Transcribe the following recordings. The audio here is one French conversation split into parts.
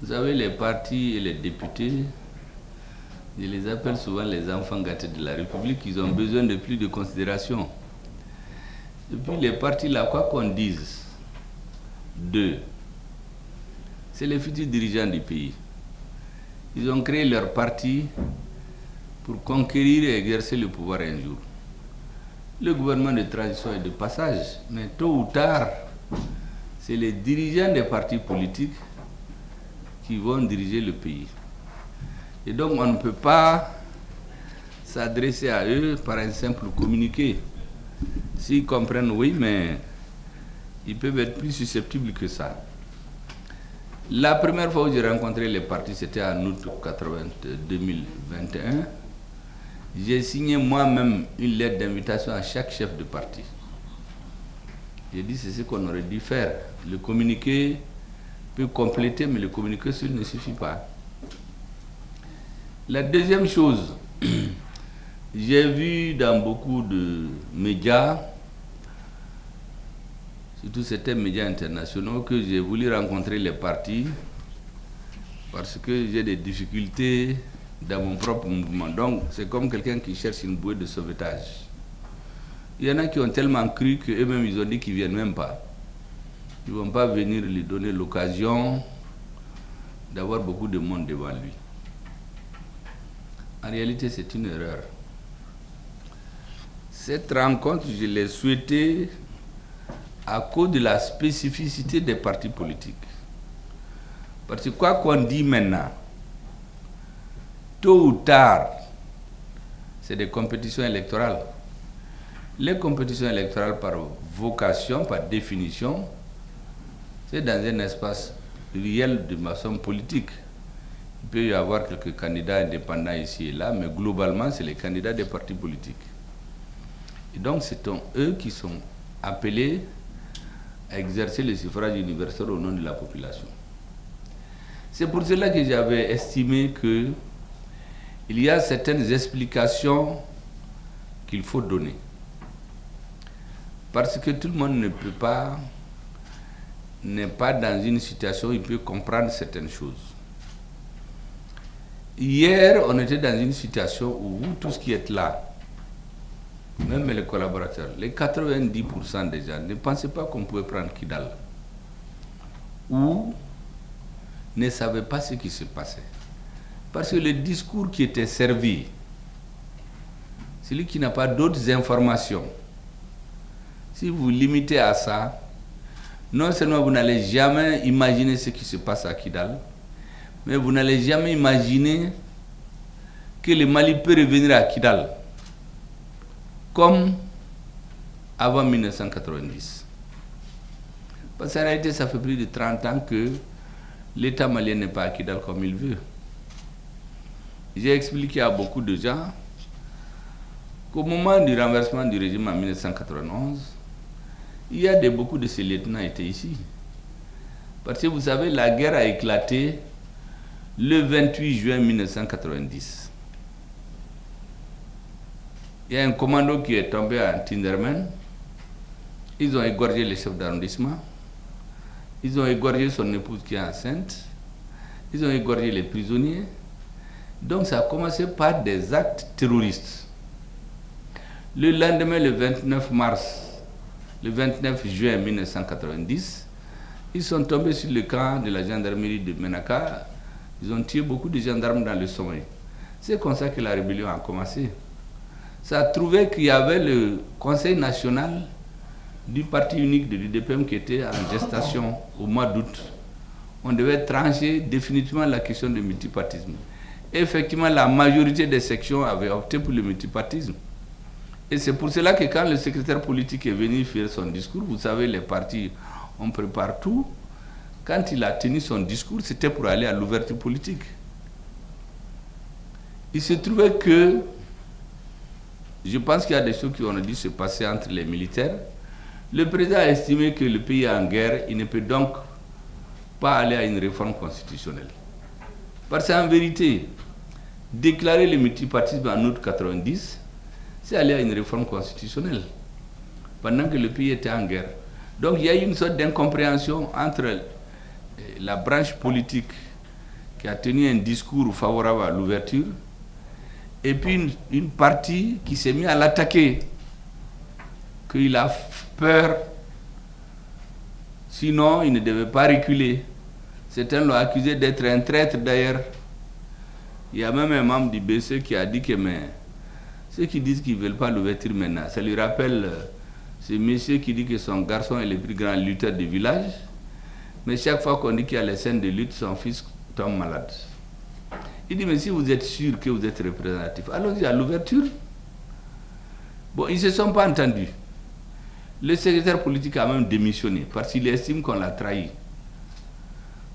Vous savez, les partis et les députés, je les appelle souvent les enfants gâtés de la République, ils ont besoin de plus de considération. Et puis les partis là, quoi qu'on dise d'eux, c'est les futurs dirigeants du pays. Ils ont créé leur parti pour conquérir et exercer le pouvoir un jour. Le gouvernement de transition est de passage, mais tôt ou tard, c'est les dirigeants des partis politiques qui vont diriger le pays. Et donc on ne peut pas s'adresser à eux par un simple communiqué. S'ils comprennent, oui, mais ils peuvent être plus susceptibles que ça. La première fois où j'ai rencontré les partis, c'était en août 2021. J'ai signé moi-même une lettre d'invitation à chaque chef de parti. J'ai dit c'est ce qu'on aurait dû faire. Le communiqué peut compléter, mais le communiqué seul ne suffit pas. La deuxième chose, j'ai vu dans beaucoup de médias, surtout certains médias internationaux, que j'ai voulu rencontrer les partis parce que j'ai des difficultés dans mon propre mouvement. Donc, c'est comme quelqu'un qui cherche une bouée de sauvetage. Il y en a qui ont tellement cru qu'eux-mêmes, ils ont dit qu'ils ne viennent même pas. Ils ne vont pas venir lui donner l'occasion d'avoir beaucoup de monde devant lui. En réalité, c'est une erreur. Cette rencontre, je l'ai souhaitée à cause de la spécificité des partis politiques. Parce que quoi qu'on dit maintenant, tôt ou tard, c'est des compétitions électorales. Les compétitions électorales, par vocation, par définition, c'est dans un espace réel de maçon politique. Il peut y avoir quelques candidats indépendants ici et là, mais globalement, c'est les candidats des partis politiques. Et donc, c'est eux qui sont appelés à exercer le suffrage universel au nom de la population. C'est pour cela que j'avais estimé qu'il y a certaines explications qu'il faut donner. Parce que tout le monde n'est pas dans une situation où il peut comprendre certaines choses. Hier, on était dans une situation où vous, tous qui êtes là, même les collaborateurs, les 90% des gens ne pensaient pas qu'on pouvait prendre Kidal. Ou ne savaient pas ce qui se passait. Parce que le discours qui était servi, celui qui n'a pas d'autres informations, si vous vous limitez à ça, non seulement vous n'allez jamais imaginer ce qui se passe à Kidal, mais vous n'allez jamais imaginer que le Mali peut revenir à Kidal comme avant 1990. Parce qu'en réalité, ça fait plus de 30 ans que l'État malien n'est pas à Kidal comme il veut. J'ai expliqué à beaucoup de gens qu'au moment du renversement du régime en 1991, il y a beaucoup de ces lieutenants qui étaient ici. Parce que vous savez, la guerre a éclaté le 28 juin 1990. Il y a un commando qui est tombé à Tinderman. Ils ont égorgé le chef d'arrondissement. Ils ont égorgé son épouse qui est enceinte. Ils ont égorgé les prisonniers. Donc ça a commencé par des actes terroristes. Le lendemain, le 29 juin 1990, ils sont tombés sur le camp de la gendarmerie de Menaka. Ils ont tué beaucoup de gendarmes dans le sommeil. C'est comme ça que la rébellion a commencé. Ça a trouvé qu'il y avait le Conseil national du parti unique de l'UDPM qui était en gestation au mois d'août. On devait trancher définitivement la question du multipartisme. Et effectivement, la majorité des sections avaient opté pour le multipartisme. Et c'est pour cela que quand le secrétaire politique est venu faire son discours, vous savez, les partis, on prépare tout. Quand il a tenu son discours, c'était pour aller à l'ouverture politique. Il se trouvait que, je pense qu'il y a des choses qui ont dû se passer entre les militaires. Le président a estimé que le pays est en guerre, il ne peut donc pas aller à une réforme constitutionnelle. Parce qu'en vérité, déclarer le multipartisme en août 90, c'est aller à une réforme constitutionnelle, pendant que le pays était en guerre. Donc il y a eu une sorte d'incompréhension entre la branche politique qui a tenu un discours favorable à l'ouverture, et puis une partie qui s'est mise à l'attaquer, qu'il a peur, sinon il ne devait pas reculer. Certains l'ont accusé d'être un traître d'ailleurs. Il y a même un membre du BC qui a dit que mais, ceux qui disent qu'ils ne veulent pas l'ouverture maintenant, ça lui rappelle ce monsieur qui dit que son garçon est le plus grand lutteur du village, mais chaque fois qu'on dit qu'il y a les scènes de lutte, son fils tombe malade. Il dit, mais si vous êtes sûr que vous êtes représentatif, allons-y à l'ouverture. Bon, ils ne se sont pas entendus. Le secrétaire politique a même démissionné parce qu'il estime qu'on l'a trahi.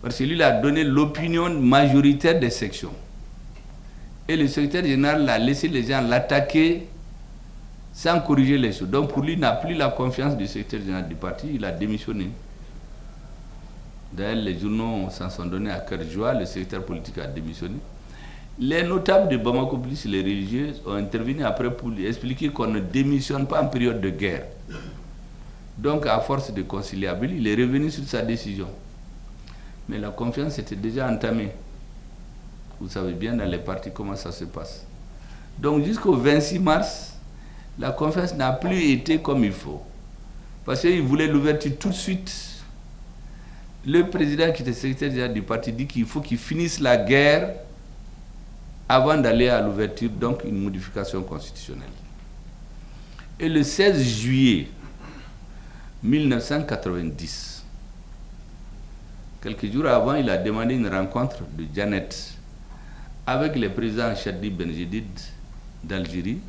Parce que lui, il a donné l'opinion majoritaire des sections. Et le secrétaire général a laissé les gens l'attaquer sans corriger les choses. Donc pour lui, il n'a plus la confiance du secrétaire général du parti, il a démissionné. D'ailleurs, les journaux s'en sont donnés à cœur joie, le secrétaire politique a démissionné. Les notables de Bamako plus les religieux ont intervenu après pour lui expliquer qu'on ne démissionne pas en période de guerre. Donc à force de conciliabule, il est revenu sur sa décision. Mais la confiance était déjà entamée. Vous savez bien dans les partis comment ça se passe. Donc jusqu'au 26 mars, la confiance n'a plus été comme il faut. Parce qu'il voulait l'ouverture tout de suite. Le président qui était secrétaire général du parti dit qu'il faut qu'il finisse la guerre avant d'aller à l'ouverture, donc une modification constitutionnelle. Et le 16 juillet 1990, quelques jours avant, il a demandé une rencontre de Janet avec le président Chadli Benjedid d'Algérie,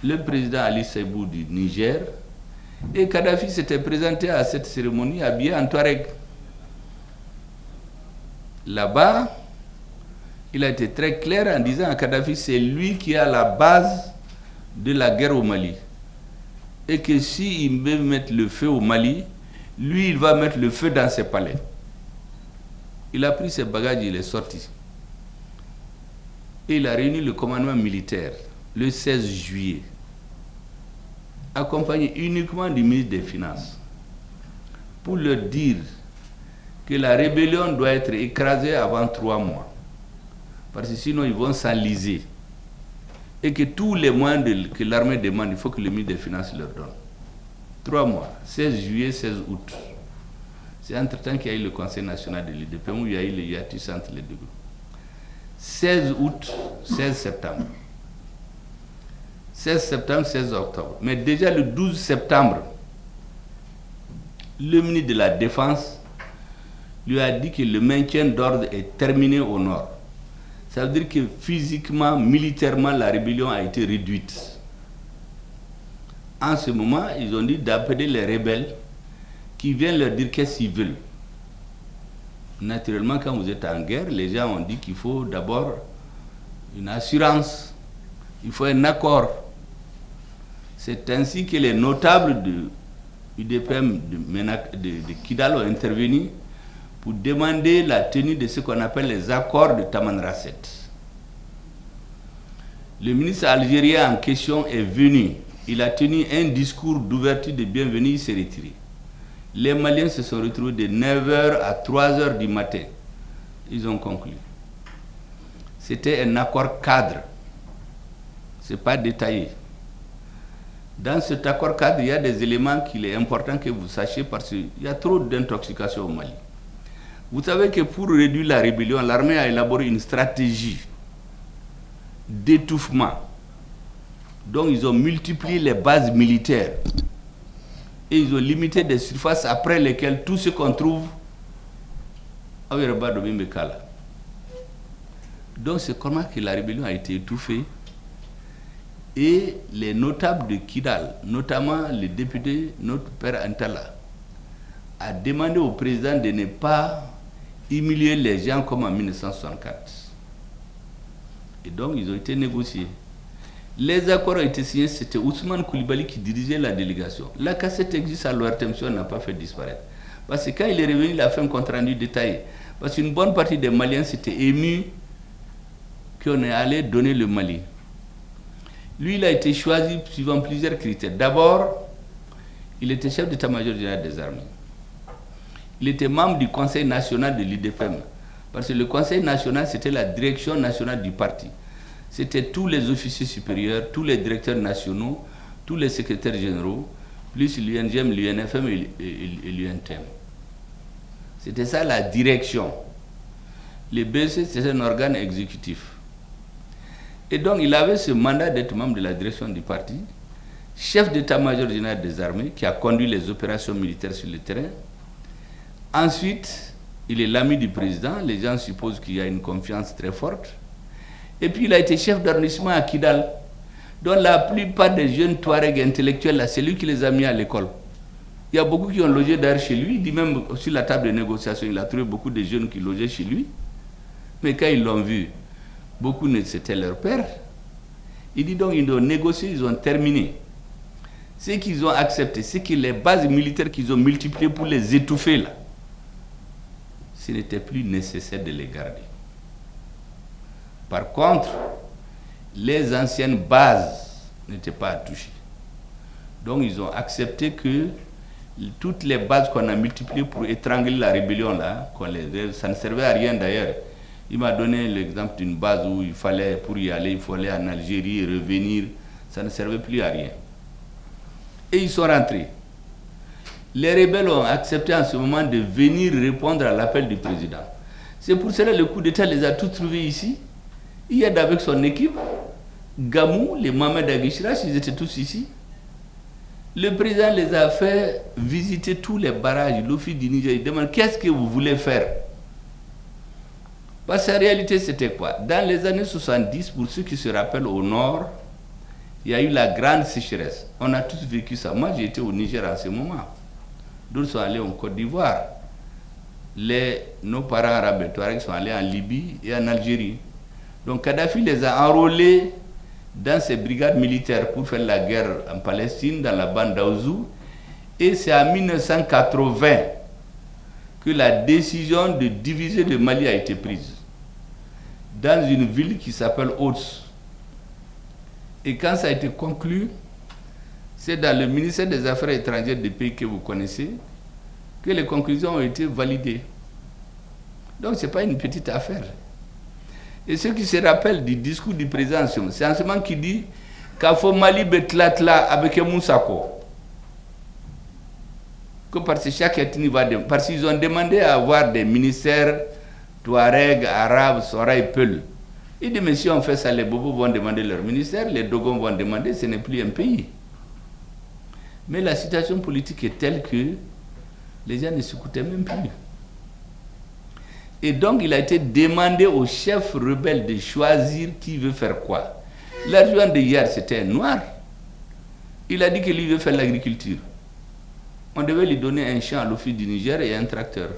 le président Ali Saibou du Niger, et Kadhafi s'était présenté à cette cérémonie habillé en Touareg. Là-bas, il a été très clair en disant à Kadhafi c'est lui qui est à la base de la guerre au Mali. Et que s'il veut mettre le feu au Mali, lui, il va mettre le feu dans ses palais. Il a pris ses bagages, il est sorti. Et il a réuni le commandement militaire le 16 juillet, accompagné uniquement du ministre des Finances, pour leur dire que la rébellion doit être écrasée avant 3 mois. Parce que sinon, ils vont s'enliser. Et que tous les moyens que l'armée demande, il faut que le ministre des Finances leur donne. 3 mois, 16 juillet, 16 août. C'est entre-temps qu'il y a eu le Conseil national de l'UDPM où il y a eu le hiatus entre les deux groupes. 16 août, 16 septembre. 16 septembre, 16 octobre. Mais déjà le 12 septembre, le ministre de la Défense lui a dit que le maintien d'ordre est terminé au nord. Ça veut dire que physiquement, militairement, la rébellion a été réduite. En ce moment, ils ont dit d'appeler les rebelles qui viennent leur dire qu'est-ce qu'ils veulent. Naturellement, quand vous êtes en guerre, les gens ont dit qu'il faut d'abord une assurance, il faut un accord. C'est ainsi que les notables de l'UDPM de Kidal ont intervenu pour demander la tenue de ce qu'on appelle les accords de Tamanrasset. Le ministre algérien en question est venu. Il a tenu un discours d'ouverture de bienvenue, il s'est retiré. Les Maliens se sont retrouvés de 9h à 3h du matin. Ils ont conclu. C'était un accord cadre. Ce n'est pas détaillé. Dans cet accord cadre, il y a des éléments qu'il est important que vous sachiez parce qu'il y a trop d'intoxication au Mali. Vous savez que pour réduire la rébellion, l'armée a élaboré une stratégie d'étouffement. Donc ils ont multiplié les bases militaires et ils ont limité des surfaces après lesquelles tout ce qu'on trouve avait le bas de Bimbekala. Donc c'est comment que la rébellion a été étouffée et les notables de Kidal, notamment le député, notre père Antala, a demandé au président de ne pas humilier les gens comme en 1964. Et donc, ils ont été négociés. Les accords ont été signés, c'était Ousmane Koulibaly qui dirigeait la délégation. La cassette existe à l'ORTM, on n'a pas fait disparaître. Parce que quand il est revenu, il a fait un compte rendu détaillé. Parce qu'une bonne partie des Maliens s'étaient émus qu'on est allé donner le Mali. Lui, il a été choisi suivant plusieurs critères. D'abord, il était chef d'état-major général des armées. Il était membre du Conseil national de l'UDPM. Parce que le Conseil national, c'était la direction nationale du parti. C'était tous les officiers supérieurs, tous les directeurs nationaux, tous les secrétaires généraux, plus l'UNGM, l'UNFM et l'UNTM. C'était ça la direction. Le BEC, c'était un organe exécutif. Et donc, il avait ce mandat d'être membre de la direction du parti, chef d'état-major général des armées, qui a conduit les opérations militaires sur le terrain. Ensuite, il est l'ami du président. Les gens supposent qu'il y a une confiance très forte. Et puis, il a été chef d'arrondissement à Kidal, dont la plupart des jeunes Touaregs intellectuels, là, c'est lui qui les a mis à l'école. Il y a beaucoup qui ont logé d'ailleurs chez lui. Il dit même sur la table de négociation, il a trouvé beaucoup de jeunes qui logeaient chez lui. Mais quand ils l'ont vu, beaucoup c'était leur père. Il dit donc, ils ont négocié, ils ont terminé. Ce qu'ils ont accepté, c'est que les bases militaires qu'ils ont multipliées pour les étouffer, là, ce n'était plus nécessaire de les garder. Par contre, les anciennes bases n'étaient pas à toucher. Donc, ils ont accepté que toutes les bases qu'on a multipliées pour étrangler la rébellion, là, ça ne servait à rien d'ailleurs. Il m'a donné l'exemple d'une base où il fallait, pour y aller, il fallait aller en Algérie et revenir. Ça ne servait plus à rien. Et ils sont rentrés. Les rebelles ont accepté en ce moment de venir répondre à l'appel du président. C'est pour cela que le coup d'État les a tous trouvés ici. Iyad avec son équipe, Gamou, les Mohamed Aguichirach, ils étaient tous ici. Le président les a fait visiter tous les barrages, l'office du Niger. Il demande qu'est-ce que vous voulez faire? Parce qu'en réalité, c'était quoi? Dans les années 70, pour ceux qui se rappellent au nord, il y a eu la grande sécheresse. On a tous vécu ça. Moi, j'étais au Niger en ce moment. D'autres sont allés en Côte d'Ivoire. Nos parents arabes et touaregs sont allés en Libye et en Algérie. Donc Kadhafi les a enrôlés dans ces brigades militaires pour faire la guerre en Palestine, dans la bande d'Aouzou. Et c'est en 1980 que la décision de diviser le Mali a été prise dans une ville qui s'appelle Hots. Et quand ça a été conclu, c'est dans le ministère des Affaires étrangères des pays que vous connaissez que les conclusions ont été validées. Donc ce n'est pas une petite affaire. Et ceux qui se rappellent du discours du président, c'est en ce moment qui dit qu'il faut Mali betlatla avec Moussako. Que parce que chaque ethnie va... Parce qu'ils ont demandé à avoir des ministères Touareg, Arabes, Sora et Peul. Ils disent, mais si on fait ça, les Bobos vont demander leur ministère, les Dogons vont demander, ce n'est plus un pays. Mais la situation politique est telle que les gens ne s'écoutaient même plus. Et donc, il a été demandé au chef rebelle de choisir qui veut faire quoi. L'adjoint de hier, c'était un noir. Il a dit que lui veut faire l'agriculture. On devait lui donner un champ à l'office du Niger et un tracteur.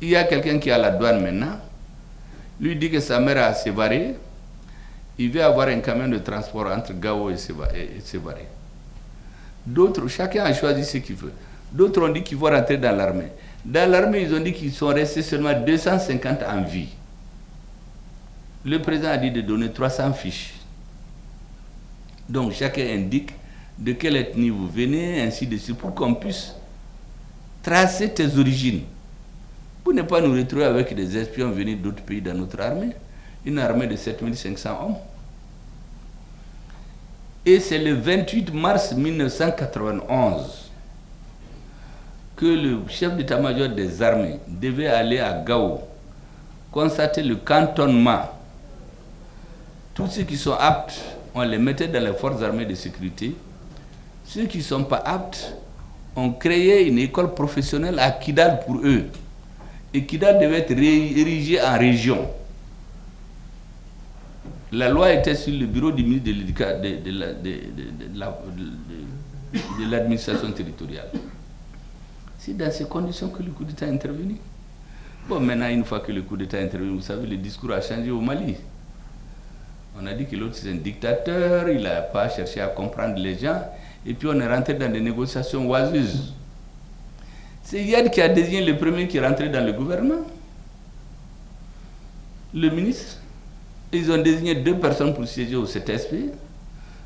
Il y a quelqu'un qui est à la douane maintenant. Lui dit que sa mère a Sévaré. Il veut avoir un camion de transport entre Gao et Sévaré. D'autres, chacun a choisi ce qu'il veut. D'autres ont dit qu'ils vont rentrer dans l'armée. Dans l'armée, ils ont dit qu'ils sont restés seulement 250 en vie. Le président a dit de donner 300 fiches. Donc chacun indique de quelle ethnie vous venez, ainsi de suite, pour qu'on puisse tracer tes origines. Pour ne pas nous retrouver avec des espions venus d'autres pays dans notre armée. Une armée de 7500 hommes. Et c'est le 28 mars 1991 que le chef d'état-major des armées devait aller à Gao, constater le cantonnement. Tous ceux qui sont aptes, on les mettait dans les forces armées de sécurité. Ceux qui ne sont pas aptes, on créait une école professionnelle à Kidal pour eux. Et Kidal devait être érigé en région. La loi était sur le bureau du ministre de l'administration territoriale. C'est dans ces conditions que le coup d'État est intervenu. Bon, maintenant, une fois que le coup d'État est intervenu, vous savez, le discours a changé au Mali. On a dit que l'autre c'est un dictateur, il n'a pas cherché à comprendre les gens, et puis on est rentré dans des négociations oiseuses. C'est Iyad qui a désigné le premier qui est rentré dans le gouvernement. Le ministre. Ils ont désigné 2 personnes pour siéger au CTSP.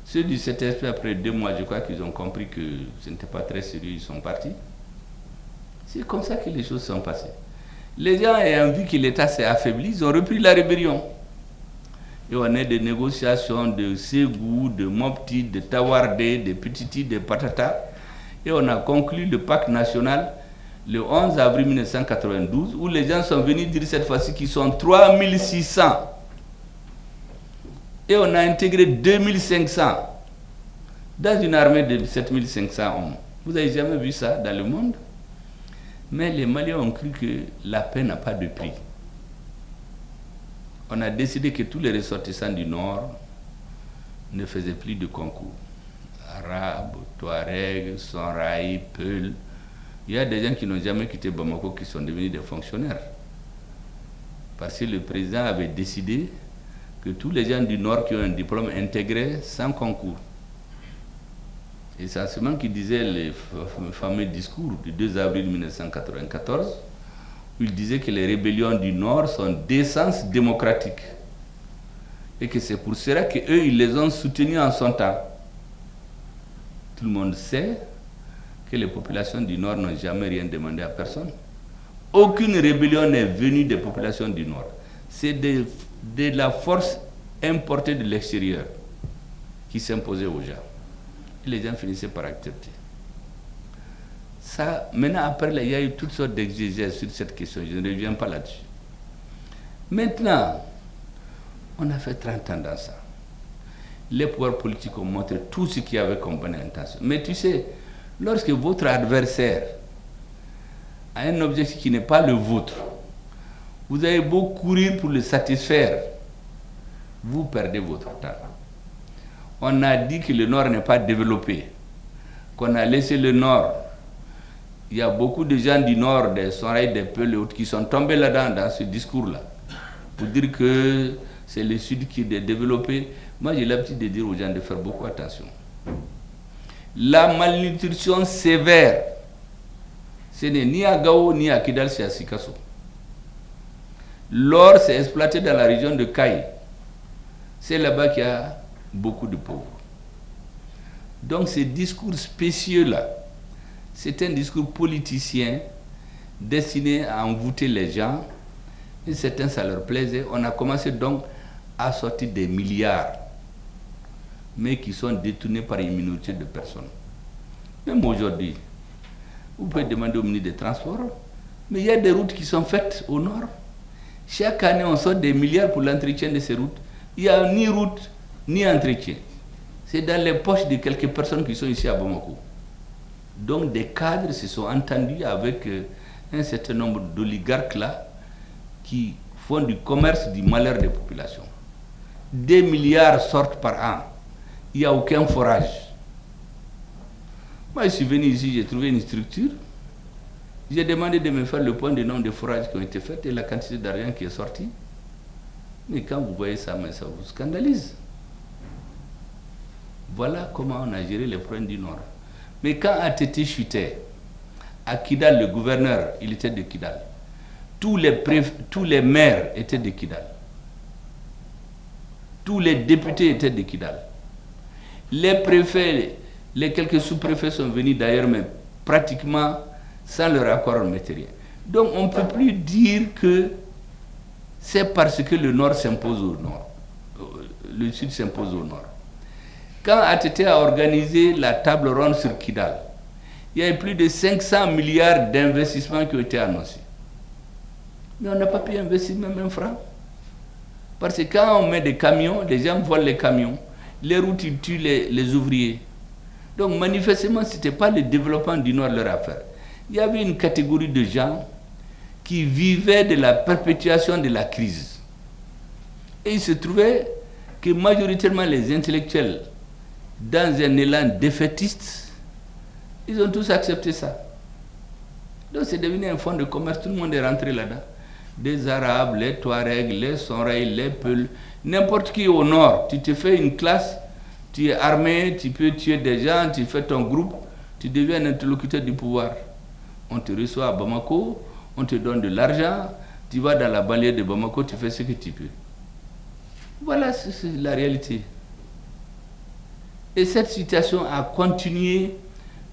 Ceux du CTSP, après 2 mois, je crois qu'ils ont compris que ce n'était pas très sérieux, ils sont partis. C'est comme ça que les choses sont passées. Les gens ayant vu que l'État s'est affaibli, ils ont repris la rébellion. Et on a des négociations de Ségou, de Mopti, de Tawardé, de Petiti, de Patata. Et on a conclu le pacte national le 11 avril 1992, où les gens sont venus dire cette fois-ci qu'ils sont 3600. Et on a intégré 2500 dans une armée de 7500 hommes. Vous n'avez jamais vu ça dans le monde? Mais les Maliens ont cru que la paix n'a pas de prix. On a décidé que tous les ressortissants du Nord ne faisaient plus de concours. Arabes, Touaregs, Sonraï, Peul. Il y a des gens qui n'ont jamais quitté Bamako qui sont devenus des fonctionnaires. Parce que le président avait décidé que tous les gens du Nord qui ont un diplôme intégrés sans concours. Et c'est seulement qui disait le fameux discours du 2 avril 1994, où il disait que les rébellions du Nord sont d'essence démocratique. Et que c'est pour cela qu'eux, ils les ont soutenus en son temps. Tout le monde sait que les populations du Nord n'ont jamais rien demandé à personne. Aucune rébellion n'est venue des populations du Nord. C'est de la force importée de l'extérieur qui s'imposait aux gens. Et les gens finissaient par accepter. Ça, maintenant, après, il y a eu toutes sortes d'exégèses sur cette question. Je ne reviens pas là-dessus. Maintenant, on a fait 30 ans dans ça. Les pouvoirs politiques ont montré tout ce qu'il y avait comme bonne intention. Mais tu sais, lorsque votre adversaire a un objectif qui n'est pas le vôtre, vous avez beau courir pour le satisfaire, vous perdez votre temps. On a dit que le Nord n'est pas développé, qu'on a laissé le Nord. Il y a beaucoup de gens du Nord, des Sonraï, des Peul et autres, qui sont tombés là-dedans, dans ce discours-là, pour dire que c'est le Sud qui est développé. Moi, j'ai l'habitude de dire aux gens de faire beaucoup attention. La malnutrition sévère, ce n'est ni à Gao, ni à Kidal, c'est à Sikasso. L'or, c'est exploité dans la région de Kaï. C'est là-bas qu'il y a beaucoup de pauvres. Donc ces discours spécieux-là, c'est un discours politicien destiné à envoûter les gens. Et certains, ça leur plaisait. On a commencé donc à sortir des milliards, mais qui sont détournés par une minorité de personnes. Même aujourd'hui, vous pouvez demander au ministre des Transports, mais il y a des routes qui sont faites au nord. Chaque année, on sort des milliards pour l'entretien de ces routes. Il n'y a ni route, ni entretien. C'est dans les poches de quelques personnes qui sont ici à Bamako. Donc des cadres se sont entendus avec un certain nombre d'oligarques là qui font du commerce du malheur des populations. Des milliards sortent par an. Il n'y a aucun forage. Moi, je suis venu ici, j'ai trouvé une structure. J'ai demandé de me faire le point du nombre de forages qui ont été faits et la quantité d'argent qui est sortie. Mais quand vous voyez ça, ça vous scandalise. Voilà comment on a géré les problèmes du Nord. Mais quand ATT chutait, à Kidal, le gouverneur, il était de Kidal. Tous les maires étaient de Kidal. Tous les députés étaient de Kidal. Les préfets, les quelques sous-préfets sont venus d'ailleurs, mais pratiquement sans leur accord, on ne mettait rien. Donc on ne peut plus dire que c'est parce que le Nord s'impose au Nord. Le Sud s'impose au Nord. Quand ATT a organisé la table ronde sur Kidal, il y a eu plus de 500 milliards d'investissements qui ont été annoncés. Mais on n'a pas pu investir même un franc. Parce que quand on met des camions, les gens volent les camions. Les routes, ils tuent les ouvriers. Donc manifestement, ce n'était pas le développement du Nord leur affaire. Il y avait une catégorie de gens qui vivaient de la perpétuation de la crise. Et il se trouvait que majoritairement les intellectuels, dans un élan défaitiste, ils ont tous accepté ça. Donc c'est devenu un fonds de commerce, tout le monde est rentré là-dedans. Des Arabes, les Touaregs, les Sonraï, les Peuls, n'importe qui au nord. Tu te fais une classe, tu es armé, tu peux tuer des gens, tu fais ton groupe, tu deviens un interlocuteur du pouvoir. On te reçoit à Bamako, on te donne de l'argent, tu vas dans la banlieue de Bamako, tu fais ce que tu peux. Voilà, c'est la réalité. Et cette situation a continué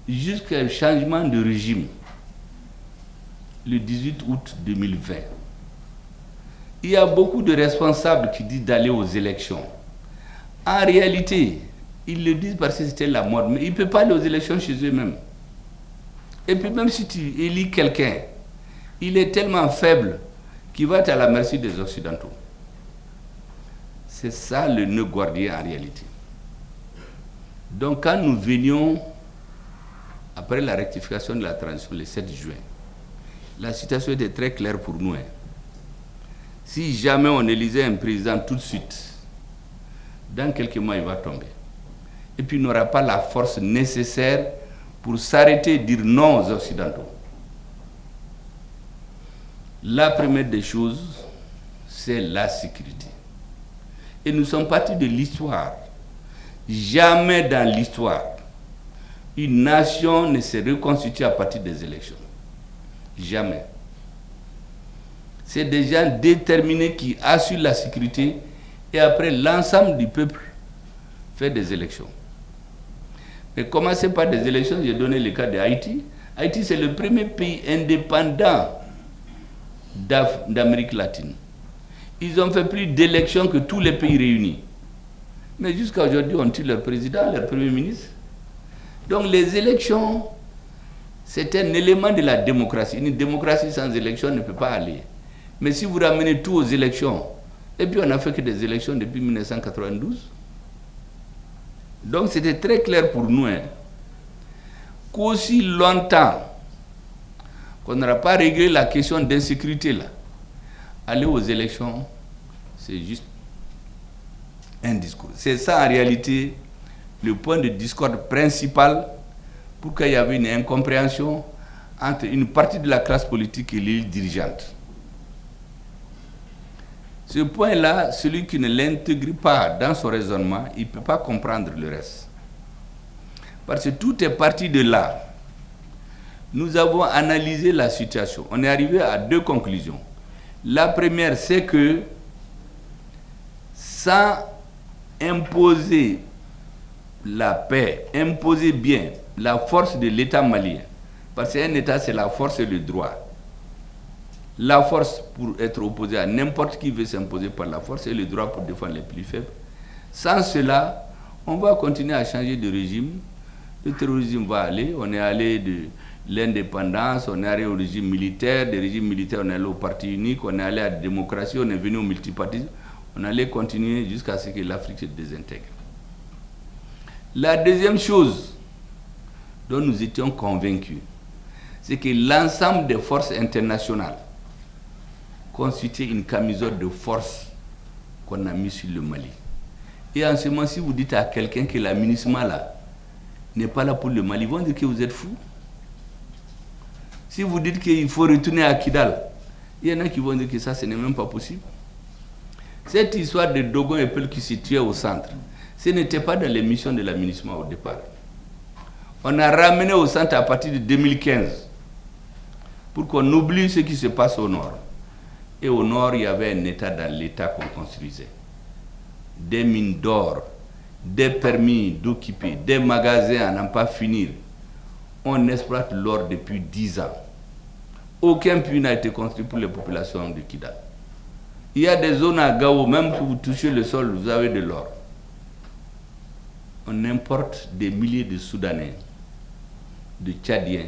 jusqu'au changement de régime. le 18 août 2020. Il y a beaucoup de responsables qui disent d'aller aux élections. En réalité, ils le disent parce que c'était la mode, mais ils ne peuvent pas aller aux élections chez eux-mêmes. Et puis même si tu élis quelqu'un, il est tellement faible qu'il va être à la merci des Occidentaux. C'est ça le nœud gordien en réalité. Donc quand nous venions, après la rectification de la transition le 7 juin, la situation était très claire pour nous. Si jamais on élisait un président tout de suite, dans quelques mois il va tomber. Et puis il n'aura pas la force nécessaire pour s'arrêter et dire non aux Occidentaux. La première des choses, c'est la sécurité. Et nous sommes partis de l'histoire. Jamais dans l'histoire, une nation ne se reconstitue à partir des élections. Jamais. C'est des gens déterminés qui assurent la sécurité et après l'ensemble du peuple fait des élections. Mais commencez par des élections, j'ai donné le cas d'Haïti. Haïti, c'est le premier pays indépendant d'Amérique latine. Ils ont fait plus d'élections que tous les pays réunis. Mais jusqu'à aujourd'hui, on tue leur président, leur premier ministre. Donc les élections, c'est un élément de la démocratie. Une démocratie sans élection ne peut pas aller. Mais si vous ramenez tout aux élections, et puis on n'a fait que des élections depuis 1992, donc c'était très clair pour nous, qu'aussi longtemps qu'on n'aura pas réglé la question d'insécurité là, aller aux élections, c'est juste un discours. C'est ça en réalité le point de discorde principal pour qu'il y avait une incompréhension entre une partie de la classe politique et l'élite dirigeante. Ce point-là, celui qui ne l'intègre pas dans son raisonnement, il ne peut pas comprendre le reste. Parce que tout est parti de là. Nous avons analysé la situation. On est arrivé à deux conclusions. La première, c'est que sans imposer la paix, imposer bien la force de l'État malien, parce qu'un État, c'est la force et le droit. La force pour être opposé à n'importe qui veut s'imposer par la force et le droit pour défendre les plus faibles. Sans cela, on va continuer à changer de régime. Le terrorisme va aller. On est allé de l'indépendance, on est allé au régime militaire. Des régimes militaires, on est allé au parti unique, on est allé à la démocratie, on est venu au multipartisme. On allait continuer jusqu'à ce que l'Afrique se désintègre. La deuxième chose dont nous étions convaincus, c'est que l'ensemble des forces internationales constituait une camisole de force qu'on a mis sur le Mali. Et en ce moment, si vous dites à quelqu'un que la MINUSMA là n'est pas là pour le Mali, ils vont dire que vous êtes fou. Si vous dites qu'il faut retourner à Kidal, il y en a qui vont dire que ça, ce n'est même pas possible. Cette histoire de Dogon et Peul qui se tuaient au centre, ce n'était pas dans les missions de la MINUSMA au départ. On a ramené au centre à partir de 2015 pour qu'on oublie ce qui se passe au nord. Et au nord, il y avait un État dans l'État qu'on construisait. Des mines d'or, des permis d'occuper, des magasins à n'en pas finir. On exploite l'or depuis 10 ans. Aucun puits n'a été construit pour les populations de Kidal. Il y a des zones à Gao, même si vous touchez le sol, vous avez de l'or. On importe des milliers de Soudanais, de Tchadiens,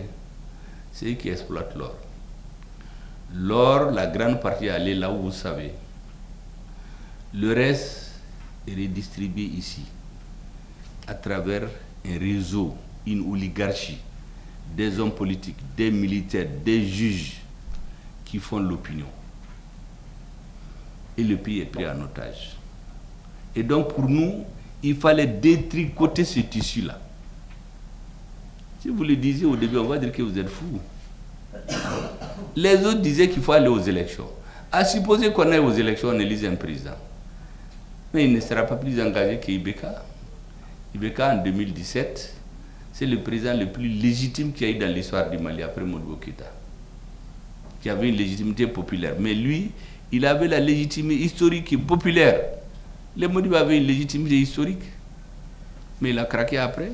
c'est eux qui exploitent l'or. L'or, la grande partie est allée là où vous savez. Le reste est redistribué ici, à travers un réseau, une oligarchie, des hommes politiques, des militaires, des juges qui font l'opinion. Et le pays est pris en otage. Et donc pour nous, il fallait détricoter ce tissu-là. Si vous le disiez au début, on va dire que vous êtes fous. Les autres disaient qu'il faut aller aux élections. À supposer qu'on aille aux élections, on élise un président. Mais il ne sera pas plus engagé qu'Ibeka. Ibeka, en 2017, c'est le président le plus légitime qu'il y a eu dans l'histoire du Mali après Modibo Keïta, qui avait une légitimité populaire. Mais lui, il avait la légitimité historique et populaire. Les Modibo avaient une légitimité historique. Mais il a craqué après.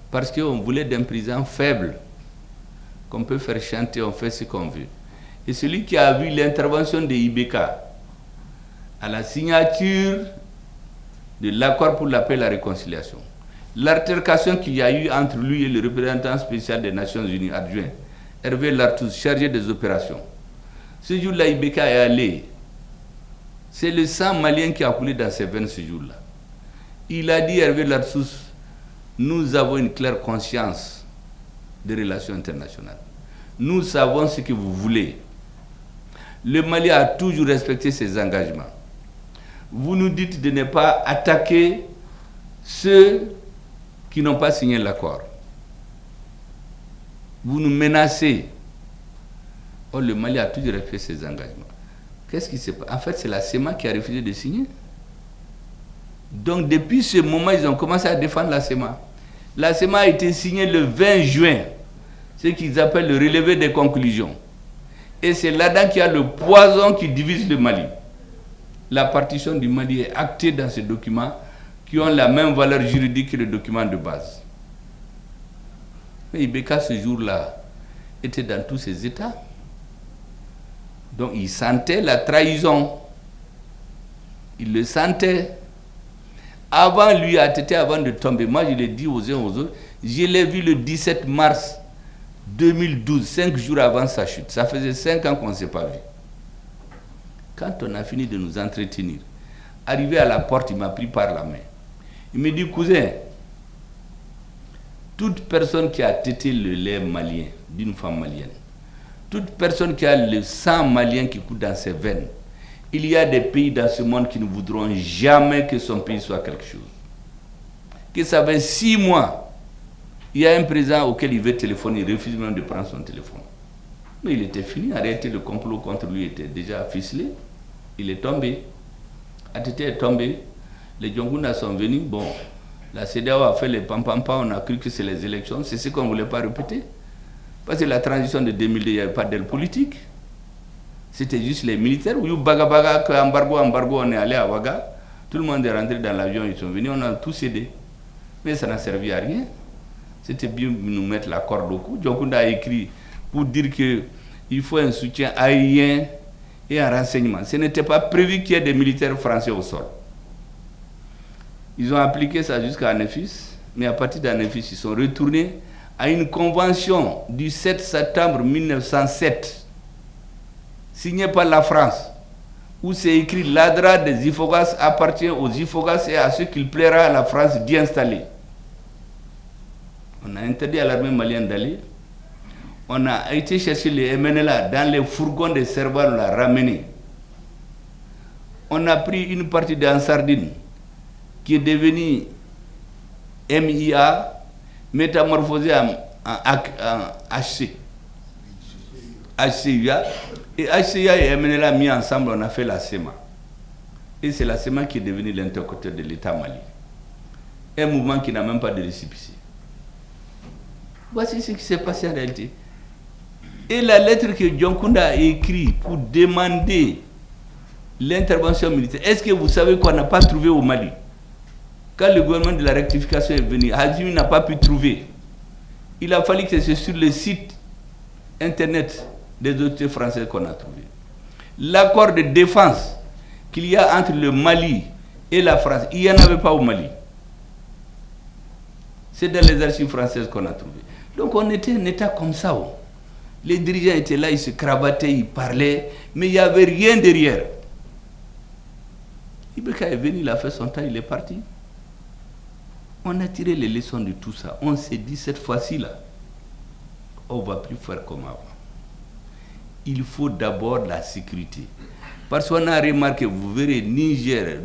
Parce qu'on voulait d'un président faible, qu'on peut faire chanter, on fait ce qu'on veut. Et celui qui a vu l'intervention de Ibeka à la signature de l'accord pour la paix et la réconciliation, l'altercation qu'il y a eu entre lui et le représentant spécial des Nations Unies adjoint, Hervé Lartous, chargé des opérations. Ce jour-là, Ibeka est allé. C'est le sang malien qui a coulé dans ses veines ce jour-là. Il a dit, Hervé Lartous, nous avons une claire conscience des relations internationales. Nous savons ce que vous voulez. Le Mali a toujours respecté ses engagements. Vous nous dites de ne pas attaquer ceux qui n'ont pas signé l'accord. Vous nous menacez. Or, le Mali a toujours respecté ses engagements. Qu'est-ce qui se passe? En fait, c'est la CEMA qui a refusé de signer. Donc, depuis ce moment, ils ont commencé à défendre la CEMA. La CEMA a été signée le 20 juin, ce qu'ils appellent le relevé des conclusions. Et c'est là-dedans qu'il y a le poison qui divise le Mali. La partition du Mali est actée dans ces documents qui ont la même valeur juridique que le document de base. Mais Ibeka, ce jour-là, était dans tous ses états. Donc il sentait la trahison. Il le sentait. Avant lui, avant de tomber, moi je l'ai dit aux uns aux autres, je l'ai vu le 17 mars 2012, 5 jours avant sa chute. Ça faisait 5 ans qu'on ne s'est pas vu. Quand on a fini de nous entretenir, arrivé à la porte, il m'a pris par la main. Il me dit, cousin, toute personne qui a tété le lait malien, d'une femme malienne, toute personne qui a le sang malien qui coule dans ses veines, il y a des pays dans ce monde qui ne voudront jamais que son pays soit quelque chose. Que ça fait 6 mois, il y a un président auquel il veut téléphoner, il refuse même de prendre son téléphone. Mais il était fini, en réalité le complot contre lui était déjà ficelé. Il est tombé. ATT est tombé. Les Djonguna sont venus. Bon, la CEDEAO a fait les pam-pam-pam, on a cru que c'est les élections. C'est ce qu'on ne voulait pas répéter. Parce que la transition de 2002, il n'y avait pas d'aile politique. C'était juste les militaires. Ou baga, embargo, on est allé à Ouaga. Tout le monde est rentré dans l'avion, ils sont venus, on a tous cédé. Mais ça n'a servi à rien. C'était bien de nous mettre la corde au cou. Djonguna a écrit pour dire qu'il faut un soutien aérien et un renseignement. Ce n'était pas prévu qu'il y ait des militaires français au sol. Ils ont appliqué ça jusqu'à Anefis, mais à partir d'Anefis, ils sont retournés à une convention du 7 septembre 1907, signée par la France, où c'est écrit « L'ADRA des Ifogas appartient aux Ifogas et à ceux qu'il plaira à la France d'y installer ». On a interdit à l'armée malienne d'aller. On a été chercher les MNLA dans les fourgons des servants, on l'a ramené. On a pris une partie d'Ansardine qui est devenue MIA, métamorphosée en HCIA. Et HCIA et MNLA mis ensemble, on a fait la CEMA. Et c'est la CEMA qui est devenue l'interlocuteur de l'État Mali. Un mouvement qui n'a même pas de récépissé. Voici ce qui s'est passé en réalité. Et la lettre que Djonkunda a écrite pour demander l'intervention militaire, est-ce que vous savez qu'on n'a pas trouvé au Mali? Quand le gouvernement de la rectification est venu, Hazimi n'a pas pu trouver. Il a fallu que c'est sur le site internet des autorités françaises qu'on a trouvé. L'accord de défense qu'il y a entre le Mali et la France, il n'y en avait pas au Mali. C'est dans les archives françaises qu'on a trouvé. Donc on était un État comme ça. Les dirigeants étaient là, ils se cravataient, ils parlaient, mais il n'y avait rien derrière. Ibeka est venu, il a fait son temps, il est parti. On a tiré les leçons de tout ça. On s'est dit, cette fois-ci, là, on ne va plus faire comme avant. Il faut d'abord la sécurité. Parce qu'on a remarqué, vous verrez, Niger,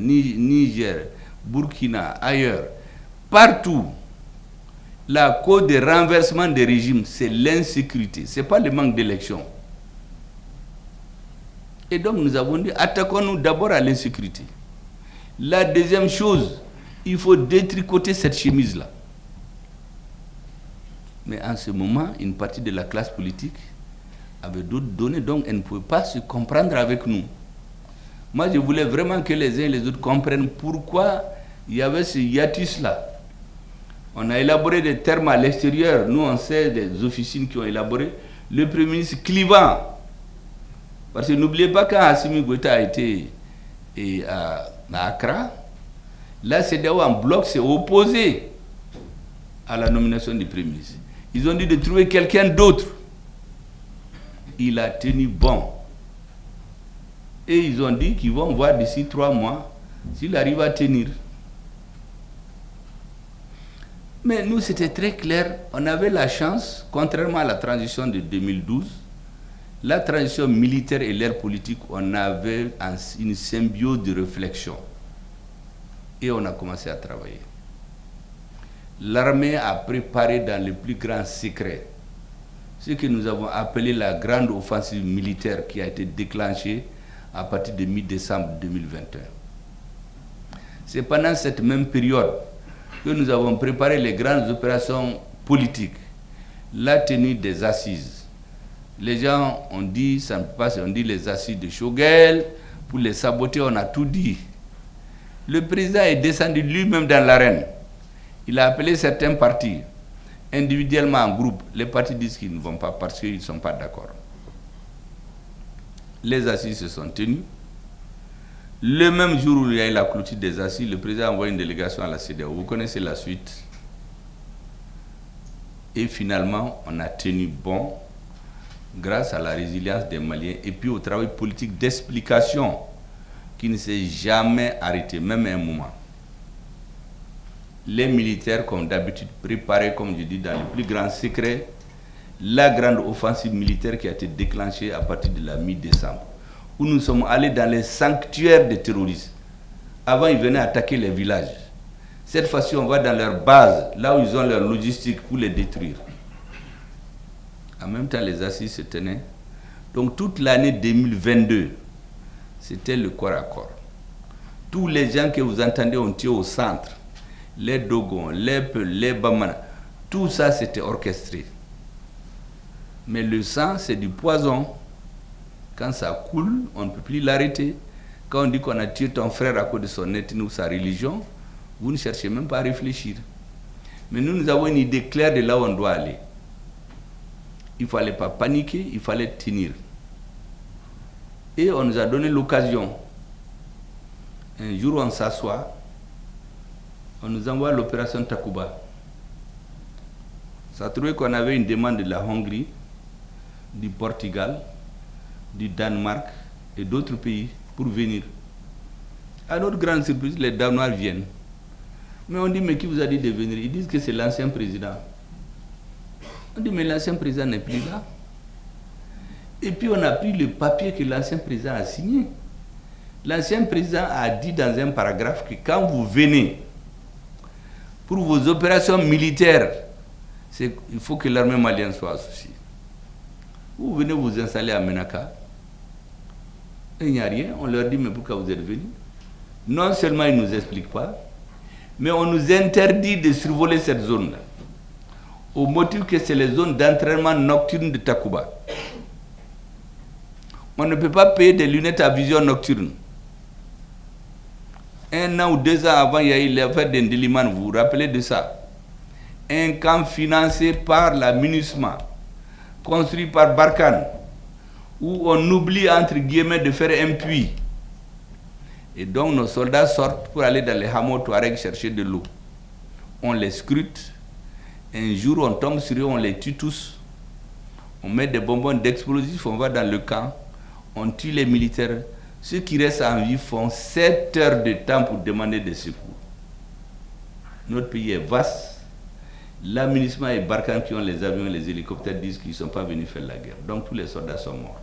Burkina, ailleurs, partout, la cause des renversements des régimes, c'est l'insécurité. Ce n'est pas le manque d'élection. Et donc nous avons dit, attaquons-nous d'abord à l'insécurité. La deuxième chose, il faut détricoter cette chemise-là. Mais en ce moment, une partie de la classe politique avait d'autres données, donc elle ne pouvait pas se comprendre avec nous. Moi, je voulais vraiment que les uns et les autres comprennent pourquoi il y avait ce hiatus-là. On a élaboré des termes à l'extérieur. Nous, on sait des officines qui ont élaboré. le Premier ministre clivant. Parce que n'oubliez pas quand Assimi Goïta a été à Accra, la CEDEAO en bloc s'est opposé à la nomination du Premier ministre. Ils ont dit de trouver quelqu'un d'autre. Il a tenu bon. Et ils ont dit qu'ils vont voir d'ici 3 mois s'il arrive à tenir. Mais nous, c'était très clair. On avait la chance, contrairement à la transition de 2012, la transition militaire et l'ère politique, on avait une symbiose de réflexion. Et on a commencé à travailler. L'armée a préparé dans le plus grand secret ce que nous avons appelé la grande offensive militaire qui a été déclenchée à partir de mi-décembre 2021. C'est pendant cette même période que nous avons préparé les grandes opérations politiques, la tenue des assises. Les gens ont dit, ça ne peut pas, on dit les assises de Choguel, pour les saboter, on a tout dit. Le président est descendu lui-même dans l'arène. Il a appelé certains partis, individuellement en groupe. Les partis disent qu'ils ne vont pas parce qu'ils ne sont pas d'accord. Les assises se sont tenues. Le même jour où il y a eu la clôture des assises, le président a envoyé une délégation à la CEDEAO. Vous connaissez la suite. Et finalement, on a tenu bon grâce à la résilience des Maliens et puis au travail politique d'explication qui ne s'est jamais arrêté, même à un moment. Les militaires, comme d'habitude, préparaient, comme je dis, dans le plus grand secret, la grande offensive militaire qui a été déclenchée à partir de la mi-décembre, où nous sommes allés dans les sanctuaires des terroristes. Avant, ils venaient attaquer les villages. Cette fois-ci, on va dans leur base, là où ils ont leur logistique pour les détruire. En même temps, les assises se tenaient. Donc, toute l'année 2022, c'était le corps à corps. Tous les gens que vous entendez, on tient au centre. Les Dogons, les Peuls, les Bamana, tout ça c'était orchestré. Mais le sang c'est du poison. Quand ça coule, on ne peut plus l'arrêter. Quand on dit qu'on a tué ton frère à cause de son ethnie ou sa religion, vous ne cherchez même pas à réfléchir. Mais nous avons une idée claire de là où on doit aller. Il ne fallait pas paniquer, il fallait tenir. Et on nous a donné l'occasion. Un jour on s'assoit, on nous envoie l'opération Takuba. Ça a trouvé qu'on avait une demande de la Hongrie, du Portugal, du Danemark et d'autres pays pour venir. À notre grande surprise, les Danois viennent. Mais on dit, mais qui vous a dit de venir? Ils disent que c'est l'ancien président. On dit, mais l'ancien président n'est plus là. Et puis on a pris le papier que l'ancien président a signé. L'ancien président a dit dans un paragraphe que quand vous venez pour vos opérations militaires, il faut que l'armée malienne soit associée. Vous venez vous installer à Menaka, et il n'y a rien, on leur dit mais pourquoi vous êtes venus? Non seulement ils ne nous expliquent pas, mais on nous interdit de survoler cette zone-là, au motif que c'est les zones d'entraînement nocturne de Takuba. On ne peut pas payer des lunettes à vision nocturne. 1 an ou 2 ans avant, il y a eu l'affaire d'Indeliman, vous vous rappelez de ça? Un camp financé par la MINUSMA, construit par Barkhane, où on oublie entre guillemets de faire un puits. Et donc nos soldats sortent pour aller dans les hameaux Touareg chercher de l'eau. On les scrute, un jour on tombe sur eux, on les tue tous. On met des bonbons d'explosifs, on va dans le camp, on tue les militaires. Ceux qui restent en vie font 7 heures de temps pour demander des secours. Notre pays est vaste. La MINUSMA et Barkhane qui ont les avions et les hélicoptères disent qu'ils ne sont pas venus faire la guerre. Donc tous les soldats sont morts.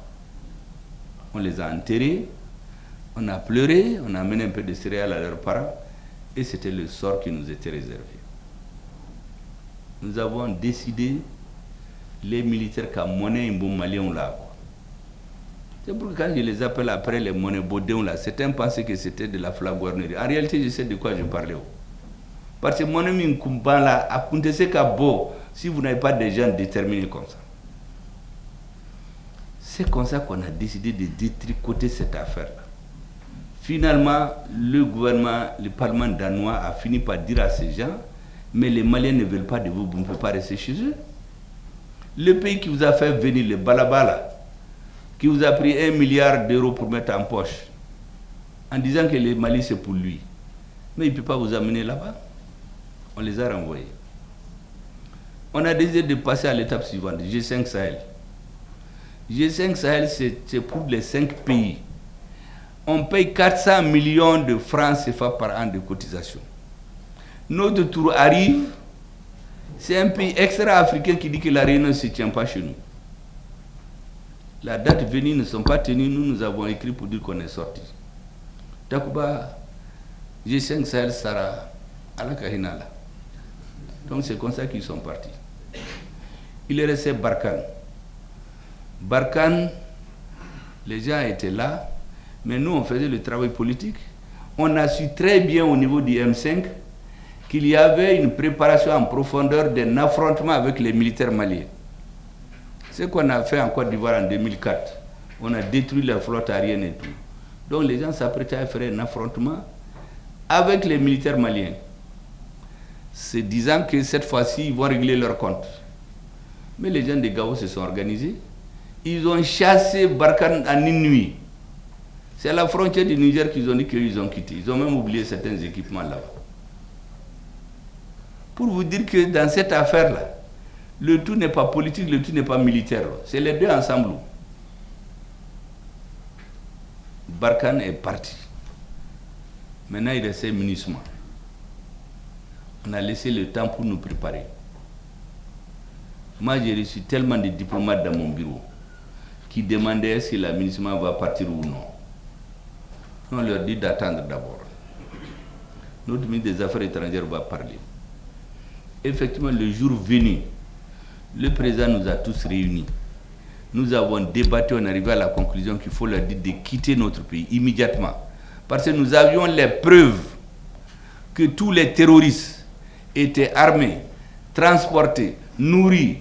On les a enterrés, on a pleuré, on a amené un peu de céréales à leurs parents et c'était le sort qui nous était réservé. Nous avons décidé, les militaires, qu'à monnaie un bon malien là. C'est pour quand je les appelle après les monnaies Baudin là, certains pensaient que c'était de la flagornerie. En réalité, je sais de quoi je parlais. Parce que mon ami Nkumba là, à Kuntese Kabo, si vous n'avez pas des gens déterminés comme ça. C'est comme ça qu'on a décidé de détricoter cette affaire-là. Finalement, le gouvernement, le Parlement danois a fini par dire à ces gens, mais les Maliens ne veulent pas de vous, vous ne pouvez pas rester chez eux. Le pays qui vous a fait venir, le Balabala, qui vous a pris 1 milliard d'euros pour mettre en poche, en disant que le Mali c'est pour lui. Mais il ne peut pas vous amener là-bas. On les a renvoyés. On a décidé de passer à l'étape suivante, G5 Sahel. G5 Sahel, c'est pour les 5 pays. On paye 400 millions de francs CFA par an de cotisation. Notre tour arrive, c'est un pays extra-africain qui dit que la réunion ne se tient pas chez nous. La date venue ne sont pas tenues, nous avons écrit pour dire qu'on est sorti. Takuba, G5 Sahel Sara, à la Kahinala. Donc c'est comme ça qu'ils sont partis. Il est resté Barkhane. Barkhane, les gens étaient là, mais nous on faisait le travail politique. On a su très bien au niveau du M5 qu'il y avait une préparation en profondeur d'un affrontement avec les militaires maliens. Ce qu'on a fait en Côte d'Ivoire en 2004, on a détruit leur flotte aérienne et tout. Donc les gens s'apprêtaient à faire un affrontement avec les militaires maliens. C'est disant que cette fois-ci, ils vont régler leur compte. Mais les gens de Gao se sont organisés. Ils ont chassé Barkhane en une nuit. C'est à la frontière du Niger qu'ils ont dit qu'ils ont quitté. Ils ont même oublié certains équipements là-bas. Pour vous dire que dans cette affaire-là, le tout n'est pas politique, le tout n'est pas militaire. C'est les deux ensemble. Barkhane est parti. Maintenant, il reste munissement. On a laissé le temps pour nous préparer. Moi, j'ai reçu tellement de diplomates dans mon bureau qui demandaient si l'amunissement va partir ou non. On leur dit d'attendre d'abord. Notre ministre des Affaires étrangères va parler. Effectivement, le jour venu, le président nous a tous réunis. Nous avons débattu, on est arrivé à la conclusion qu'il faut leur dire de quitter notre pays immédiatement. Parce que nous avions les preuves que tous les terroristes étaient armés, transportés, nourris,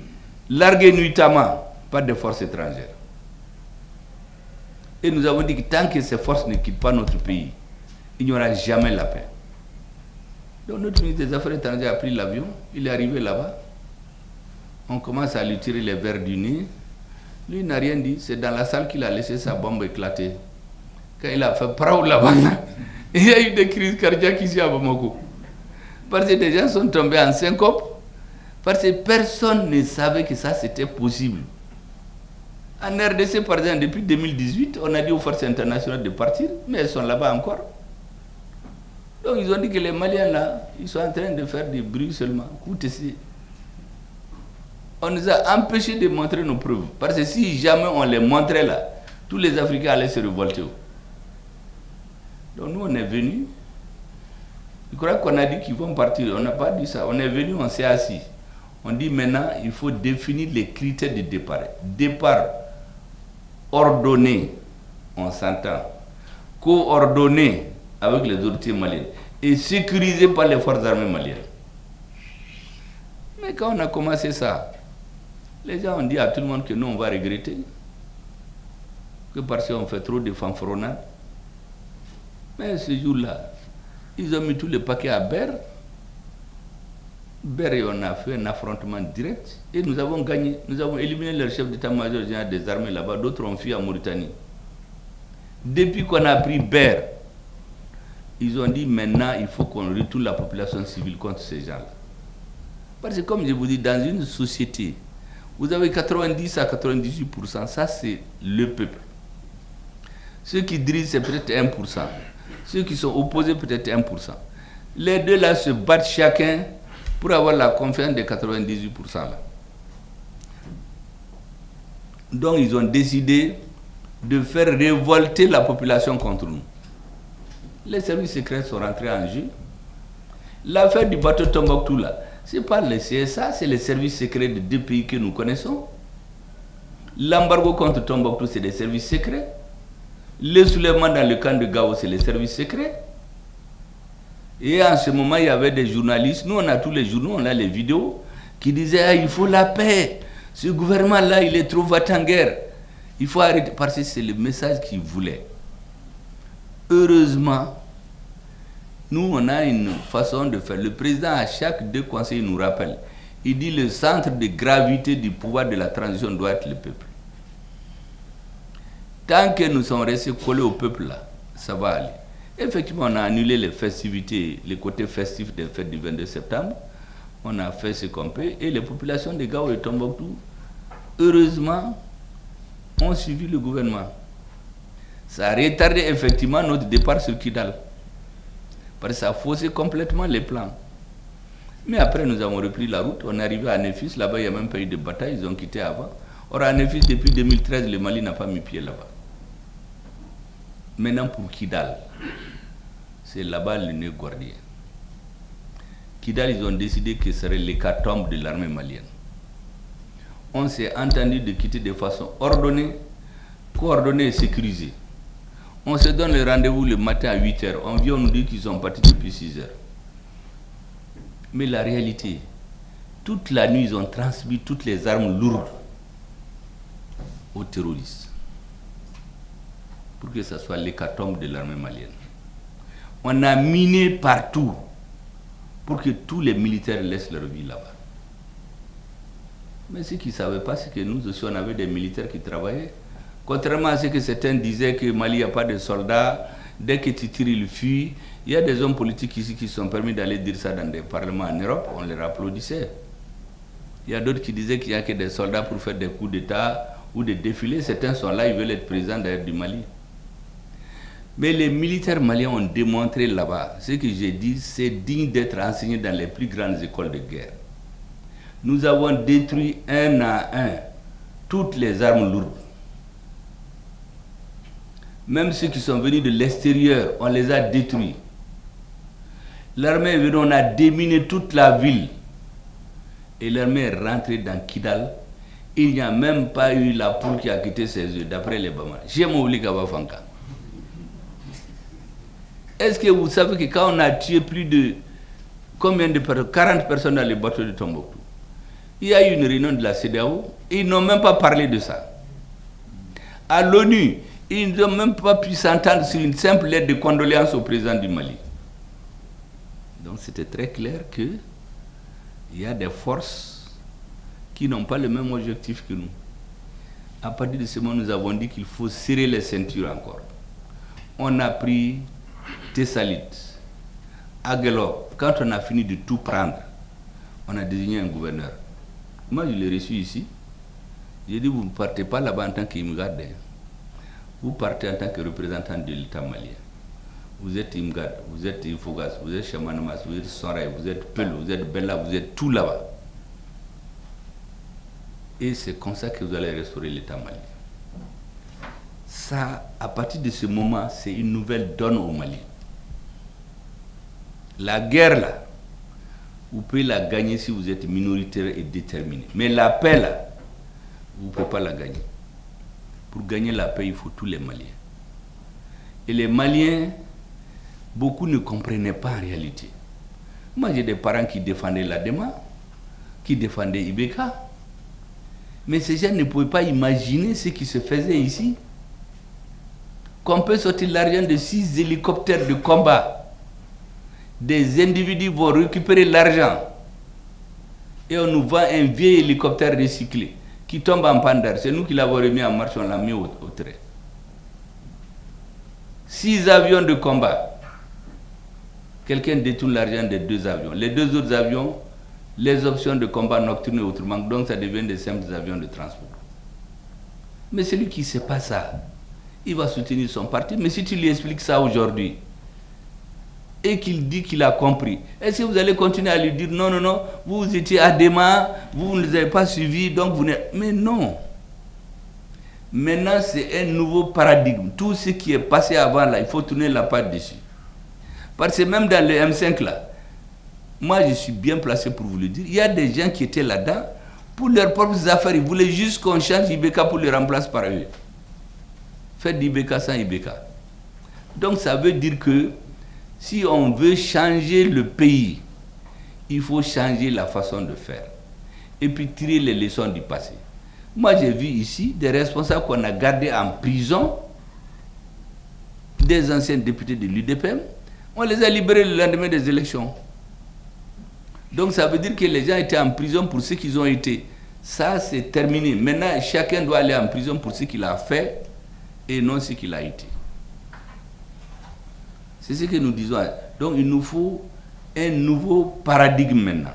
largués nuitamment par des forces étrangères. Et nous avons dit que tant que ces forces ne quittent pas notre pays, il n'y aura jamais la paix. Donc notre ministre des Affaires étrangères a pris l'avion, il est arrivé là-bas. On commence à lui tirer les verres du nez. Lui, il n'a rien dit, c'est dans la salle qu'il a laissé sa bombe éclater. Quand il a fait prao là-bas, il y a eu des crises cardiaques ici à Bamako. Parce que des gens sont tombés en syncope, parce que personne ne savait que ça c'était possible. En RDC, par exemple, depuis 2018, on a dit aux forces internationales de partir, mais elles sont là-bas encore. Donc ils ont dit que les Maliens là, ils sont en train de faire des bruits seulement. On nous a empêchés de montrer nos preuves. Parce que si jamais on les montrait là, tous les Africains allaient se révolter. Donc nous on est venus. Je crois qu'on a dit qu'ils vont partir. On n'a pas dit ça. On est venus, on s'est assis. On dit maintenant, il faut définir les critères de départ. Départ ordonné, on s'entend. Coordonné avec les autorités maliennes. Et sécurisé par les forces armées maliennes. Mais quand on a commencé ça, les gens ont dit à tout le monde que nous on va regretter. Que parce qu'on fait trop de fanfaronnades. Mais ce jour-là, ils ont mis tous les paquets à Ber. Ber et on a fait un affrontement direct. Et nous avons gagné. Nous avons éliminé leur chef d'état-major général des armées là-bas. D'autres ont fui en Mauritanie. Depuis qu'on a pris Ber, ils ont dit maintenant il faut qu'on retourne la population civile contre ces gens-là. Parce que comme je vous dis, dans une société, vous avez 90 à 98%, ça c'est le peuple. Ceux qui dirigent c'est peut-être 1%. Ceux qui sont opposés peut-être 1%. Les deux là se battent chacun pour avoir la confiance des 98% là. Donc ils ont décidé de faire révolter la population contre nous. Les services secrets sont rentrés en jeu. L'affaire du bateau Tombouctou là, ce n'est pas le CSA, c'est les services secrets de deux pays que nous connaissons. L'embargo contre Tombouctou, c'est des services secrets. Le soulèvement dans le camp de Gao, c'est les services secrets. Et en ce moment, il y avait des journalistes, nous on a tous les journaux, on a les vidéos, qui disaient ah, il faut la paix. Ce gouvernement-là, il est trop va-t-en guerre. Il faut arrêter, parce que c'est le message qu'ils voulaient. Heureusement, nous, on a une façon de faire. Le président, à chaque deux conseils, nous rappelle. Il dit le centre de gravité du pouvoir de la transition doit être le peuple. Tant que nous sommes restés collés au peuple là, ça va aller. Effectivement, on a annulé les festivités, les côtés festifs des fêtes du 22 septembre. On a fait ce qu'on peut et les populations de Gao et Tombouctou, heureusement, ont suivi le gouvernement. Ça a retardé effectivement notre départ sur Kidal. Parce que ça a faussé complètement les plans. Mais après, nous avons repris la route. On est arrivé à Néfis. Là-bas, il n'y a même pas eu de bataille. Ils ont quitté avant. Or, à Néfis, depuis 2013, le Mali n'a pas mis pied là-bas. Maintenant, pour Kidal, c'est là-bas le nœud gordien. Kidal, ils ont décidé que ce serait l'hécatombe de l'armée malienne. On s'est entendu de quitter de façon ordonnée, coordonnée et sécurisée. On se donne le rendez-vous le matin à 8h. On vient, on nous dit qu'ils sont partis depuis 6h. Mais la réalité, toute la nuit, ils ont transmis toutes les armes lourdes aux terroristes. Pour que ce soit l'hécatombe de l'armée malienne. On a miné partout pour que tous les militaires laissent leur vie là-bas. Mais ce qu'ils ne savaient pas, c'est que nous aussi, on avait des militaires qui travaillaient. Contrairement à ce que certains disaient que Mali n'y a pas de soldats, dès que tu tires, ils fuient. Il y a des hommes politiques ici qui se sont permis d'aller dire ça dans des parlements en Europe, on les applaudissait. Il y a d'autres qui disaient qu'il n'y a que des soldats pour faire des coups d'État ou des défilés. Certains sont là, ils veulent être présidents d'ailleurs du Mali. Mais les militaires maliens ont démontré là-bas, ce que j'ai dit, c'est digne d'être enseigné dans les plus grandes écoles de guerre. Nous avons détruit un à un toutes les armes lourdes. Même ceux qui sont venus de l'extérieur, on les a détruits. L'armée est venue, on a déminé toute la ville. Et l'armée est rentrée dans Kidal. Il n'y a même pas eu la poule qui a quitté ses œufs, d'après les Bama. J'ai mon Fanka. Est-ce que vous savez que quand on a tué plus de combien de personnes, 40 personnes dans les bateaux de Tombouctou, il y a eu une réunion de la CEDEAO et ils n'ont même pas parlé de ça. À l'ONU, ils n'ont même pas pu s'entendre sur une simple lettre de condoléances au président du Mali. Donc c'était très clair qu'il y a des forces qui n'ont pas le même objectif que nous. À partir de ce moment, nous avons dit qu'il faut serrer les ceintures encore. On a pris Tessalit, Aguelop. Quand on a fini de tout prendre, on a désigné un gouverneur. Moi, je l'ai reçu ici. J'ai dit, vous ne partez pas là-bas en tant qu'Imgad. Vous partez en tant que représentant de l'État malien. Vous êtes Imgad, vous êtes Infogas, vous êtes Chamanamas, vous êtes Soray, vous êtes Pel, vous êtes Bella, vous êtes tout là-bas. Et c'est comme ça que vous allez restaurer l'État malien. Ça, à partir de ce moment, c'est une nouvelle donne au Mali. La guerre, là, vous pouvez la gagner si vous êtes minoritaire et déterminé. Mais la paix, là, vous ne pouvez pas la gagner. Pour gagner la paix, il faut tous les Maliens. Et les Maliens, beaucoup ne comprenaient pas en réalité. Moi, j'ai des parents qui défendaient l'ADEMA, qui défendaient Ibeka. Mais ces gens ne pouvaient pas imaginer ce qui se faisait ici. Qu'on peut sortir l'argent de 6 hélicoptères de combat. Des individus vont récupérer l'argent. Et on nous vend un vieil hélicoptère recyclé qui tombe en panne d'air. C'est nous qui l'avons remis en marche, on l'a mis au trait. 6 avions de combat. Quelqu'un détourne l'argent des 2 avions. Les 2 autres avions, les options de combat nocturne et autrement. Donc ça devient des simples avions de transport. Mais celui qui ne sait pas ça, il va soutenir son parti. Mais si tu lui expliques ça aujourd'hui, et qu'il dit qu'il a compris, est-ce que vous allez continuer à lui dire non, non, non, vous étiez à Déma, vous ne les avez pas suivis, donc vous n'êtes... Mais non. Maintenant, c'est un nouveau paradigme. Tout ce qui est passé avant, là, il faut tourner la page dessus. Parce que même dans le M5, là, moi, je suis bien placé pour vous le dire, il y a des gens qui étaient là-dedans, pour leurs propres affaires, ils voulaient juste qu'on change Ibeka pour les remplacer par eux. Faites d'Ibeka sans Ibeka. Donc, ça veut dire que si on veut changer le pays, il faut changer la façon de faire. Et puis tirer les leçons du passé. Moi, j'ai vu ici des responsables qu'on a gardés en prison, des anciens députés de l'UDPM. On les a libérés le lendemain des élections. Donc ça veut dire que les gens étaient en prison pour ce qu'ils ont été. Ça, c'est terminé. Maintenant, chacun doit aller en prison pour ce qu'il a fait et non ce qu'il a été. C'est ce que nous disons. Donc il nous faut un nouveau paradigme maintenant.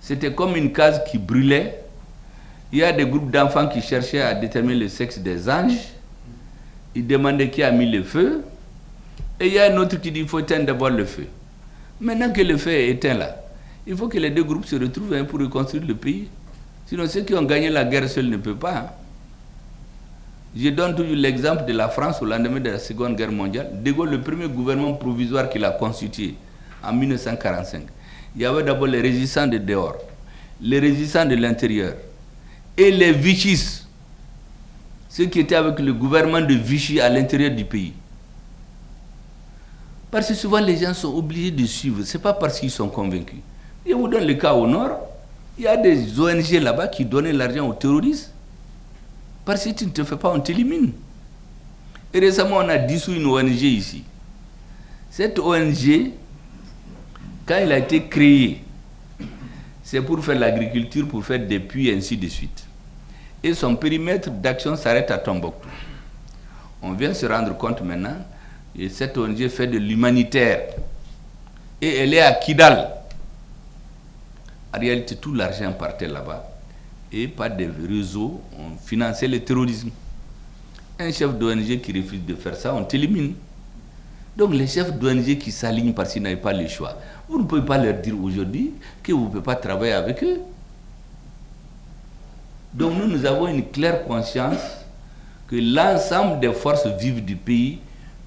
C'était comme une case qui brûlait. Il y a des groupes d'enfants qui cherchaient à déterminer le sexe des anges. Ils demandaient qui a mis le feu. Et il y a un autre qui dit qu'il faut éteindre d'abord le feu. Maintenant que le feu est éteint là, il faut que les deux groupes se retrouvent pour reconstruire le pays. Sinon, ceux qui ont gagné la guerre seuls ne peuvent pas. Je donne toujours l'exemple de la France au lendemain de la Seconde Guerre mondiale. De Gaulle, le premier gouvernement provisoire qu'il a constitué en 1945, il y avait d'abord les résistants de dehors, les résistants de l'intérieur et les vichistes, ceux qui étaient avec le gouvernement de Vichy à l'intérieur du pays. Parce que souvent les gens sont obligés de suivre, ce n'est pas parce qu'ils sont convaincus. Je vous donne le cas au nord, il y a des ONG là-bas qui donnaient l'argent aux terroristes. Parce que si tu ne te fais pas, on t'élimine. Et récemment, on a dissous une ONG ici. Cette ONG, quand elle a été créée, c'est pour faire l'agriculture, pour faire des puits, et ainsi de suite. Et son périmètre d'action s'arrête à Tombouctou. On vient se rendre compte maintenant, et cette ONG fait de l'humanitaire. Et elle est à Kidal. En réalité, tout l'argent partait là-bas. Et par des réseaux, on finançait le terrorisme. Un chef d'ONG qui refuse de faire ça, on t'élimine. Donc les chefs d'ONG qui s'alignent parce qu'ils n'avaient pas le choix, vous ne pouvez pas leur dire aujourd'hui que vous ne pouvez pas travailler avec eux. Donc nous avons une claire conscience que l'ensemble des forces vives du pays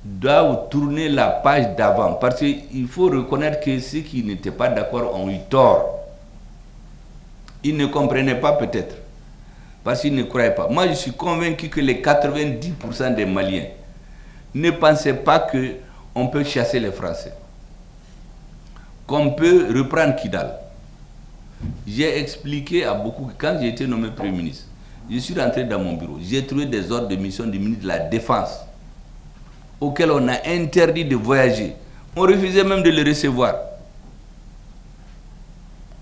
doivent tourner la page d'avant. Parce qu'il faut reconnaître que ceux qui n'étaient pas d'accord ont eu tort. Ils ne comprenaient pas peut-être, parce qu'ils ne croyaient pas. Moi, je suis convaincu que les 90% des Maliens ne pensaient pas qu'on peut chasser les Français, qu'on peut reprendre Kidal. J'ai expliqué à beaucoup que quand j'ai été nommé Premier ministre, je suis rentré dans mon bureau, j'ai trouvé des ordres de mission du ministre de la Défense, auxquels on a interdit de voyager. On refusait même de les recevoir.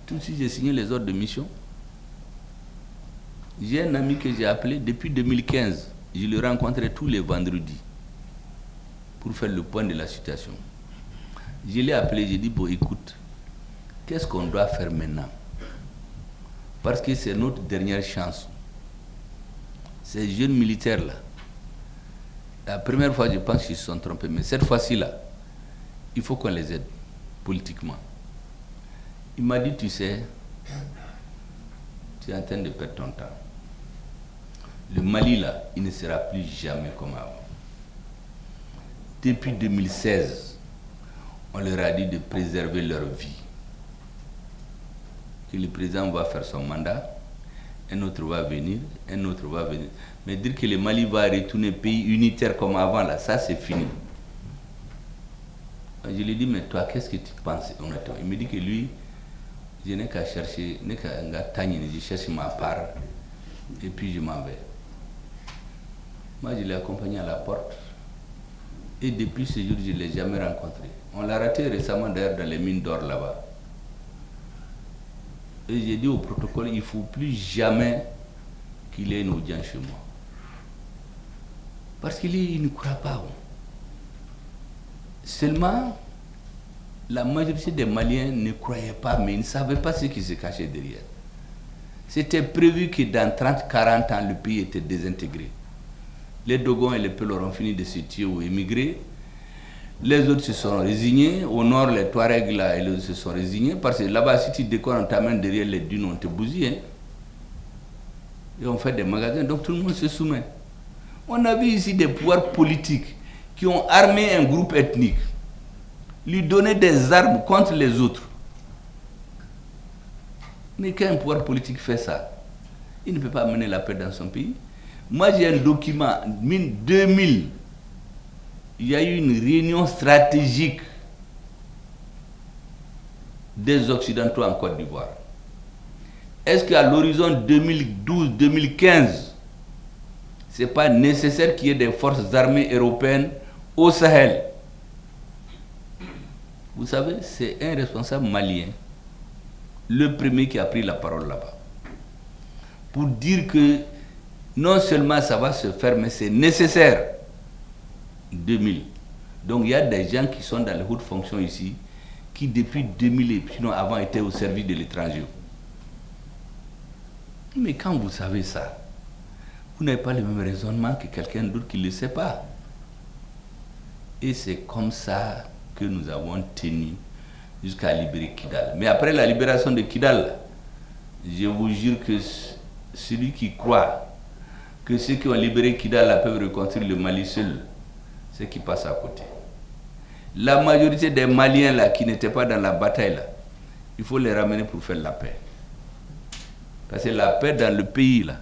Tout de suite, j'ai signé les ordres de mission. J'ai un ami que j'ai appelé depuis 2015. Je le rencontrais tous les vendredis pour faire le point de la situation. Je l'ai appelé, j'ai dit, bon, écoute, qu'est-ce qu'on doit faire maintenant? Parce que c'est notre dernière chance. Ces jeunes militaires-là, la première fois, je pense qu'ils se sont trompés, mais cette fois-ci-là, il faut qu'on les aide politiquement. Il m'a dit, tu sais, tu es en train de perdre ton temps. Le Mali, là, il ne sera plus jamais comme avant. Depuis 2016, on leur a dit de préserver leur vie. Que le président va faire son mandat, un autre va venir, un autre va venir. Mais dire que le Mali va retourner pays unitaire comme avant, là, ça c'est fini. Je lui ai dit, mais toi, qu'est-ce que tu penses honnêtement? Il me dit que lui, je n'ai qu'à chercher, je cherche ma part et puis je m'en vais. Moi, je l'ai accompagné à la porte et depuis ce jour, je ne l'ai jamais rencontré. On l'a raté récemment d'ailleurs dans les mines d'or là-bas. Et j'ai dit au protocole, il ne faut plus jamais qu'il ait une audience chez moi. Parce qu'il ne croit pas. Seulement, la majorité des Maliens ne croyaient pas, mais ils ne savaient pas ce qui se cachait derrière. C'était prévu que dans 30-40 ans, le pays était désintégré. Les Dogons et les Pelor ont fini de se tuer ou émigrer. Les autres se sont résignés. Au nord, les Touaregs là, les autres se sont résignés. Parce que là-bas, si tu déconnes, on t'amène derrière les dunes, on te bousille. Hein. Et on fait des magasins, donc tout le monde se soumet. On a vu ici des pouvoirs politiques qui ont armé un groupe ethnique, lui donner des armes contre les autres. Mais quand un pouvoir politique fait ça, il ne peut pas mener la paix dans son pays. Moi, j'ai un document, 2000, il y a eu une réunion stratégique des Occidentaux en Côte d'Ivoire. Est-ce qu'à l'horizon 2012-2015, ce n'est pas nécessaire qu'il y ait des forces armées européennes au Sahel? Vous savez, c'est un responsable malien le premier qui a pris la parole là-bas, pour dire que non seulement ça va se faire, mais c'est nécessaire. 2000. Donc il y a des gens qui sont dans les hautes fonctions ici, qui depuis 2000 et sinon avant étaient au service de l'étranger. Mais quand vous savez ça, vous n'avez pas le même raisonnement que quelqu'un d'autre qui ne le sait pas. Et c'est comme ça que nous avons tenu jusqu'à libérer Kidal. Mais après la libération de Kidal, je vous jure que celui qui croit que ceux qui ont libéré Kidal peuvent reconstruire le Mali seul, c'est qui passe à côté. La majorité des Maliens là, qui n'étaient pas dans la bataille, là, il faut les ramener pour faire la paix. Parce que la paix dans le pays, là,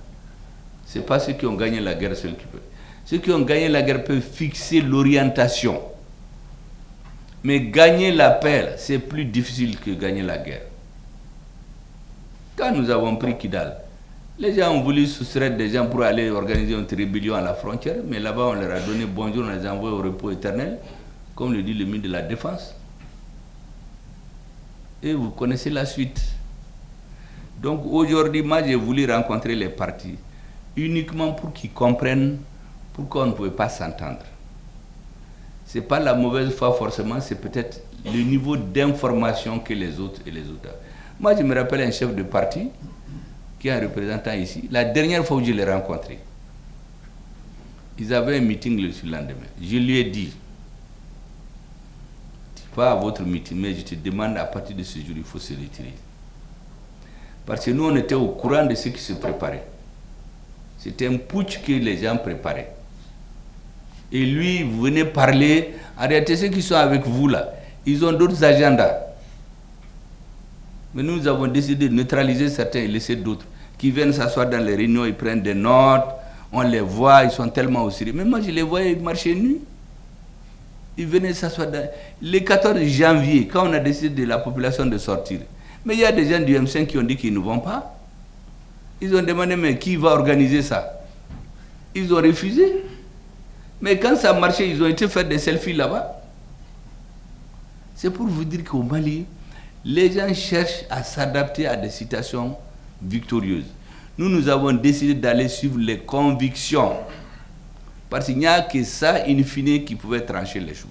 ce n'est pas ceux qui ont gagné la guerre seuls qui peuvent. Ceux qui ont gagné la guerre peuvent fixer l'orientation. Mais gagner la paix, c'est plus difficile que gagner la guerre. Quand nous avons pris Kidal, les gens ont voulu soustraire des gens pour aller organiser une rébellion à la frontière, mais là-bas on leur a donné bonjour, on les a envoyés au repos éternel, comme le dit le ministre de la Défense. Et vous connaissez la suite. Donc aujourd'hui, moi j'ai voulu rencontrer les partis, uniquement pour qu'ils comprennent pourquoi on ne pouvait pas s'entendre. Ce n'est pas la mauvaise foi forcément, c'est peut-être le niveau d'information que les autres et les autres. Moi je me rappelle un chef de parti, qui est un représentant ici, la dernière fois où je l'ai rencontré, ils avaient un meeting le surlendemain. Je lui ai dit, tu vas à votre meeting, mais je te demande à partir de ce jour, il faut se retirer. Parce que nous, on était au courant de ce qui se préparait. C'était un putsch que les gens préparaient. Et lui, vous venez parler, en réalité, ceux qui sont avec vous là, ils ont d'autres agendas. Mais nous avons décidé de neutraliser certains et laisser d'autres qui viennent s'asseoir dans les réunions, ils prennent des notes, on les voit, ils sont tellement au sérieux. Mais moi, je les voyais, ils marchaient nus. Ils venaient s'asseoir dans... Le 14 janvier, quand on a décidé de la population de sortir, mais il y a des gens du M5 qui ont dit qu'ils ne vont pas. Ils ont demandé, mais qui va organiser ça? Ils ont refusé. Mais quand ça marchait, ils ont été faire des selfies là-bas. C'est pour vous dire qu'au Mali, les gens cherchent à s'adapter à des situations victorieuses. Nous avons décidé d'aller suivre les convictions. Parce qu'il n'y a que ça, in fine, qui pouvait trancher les choses.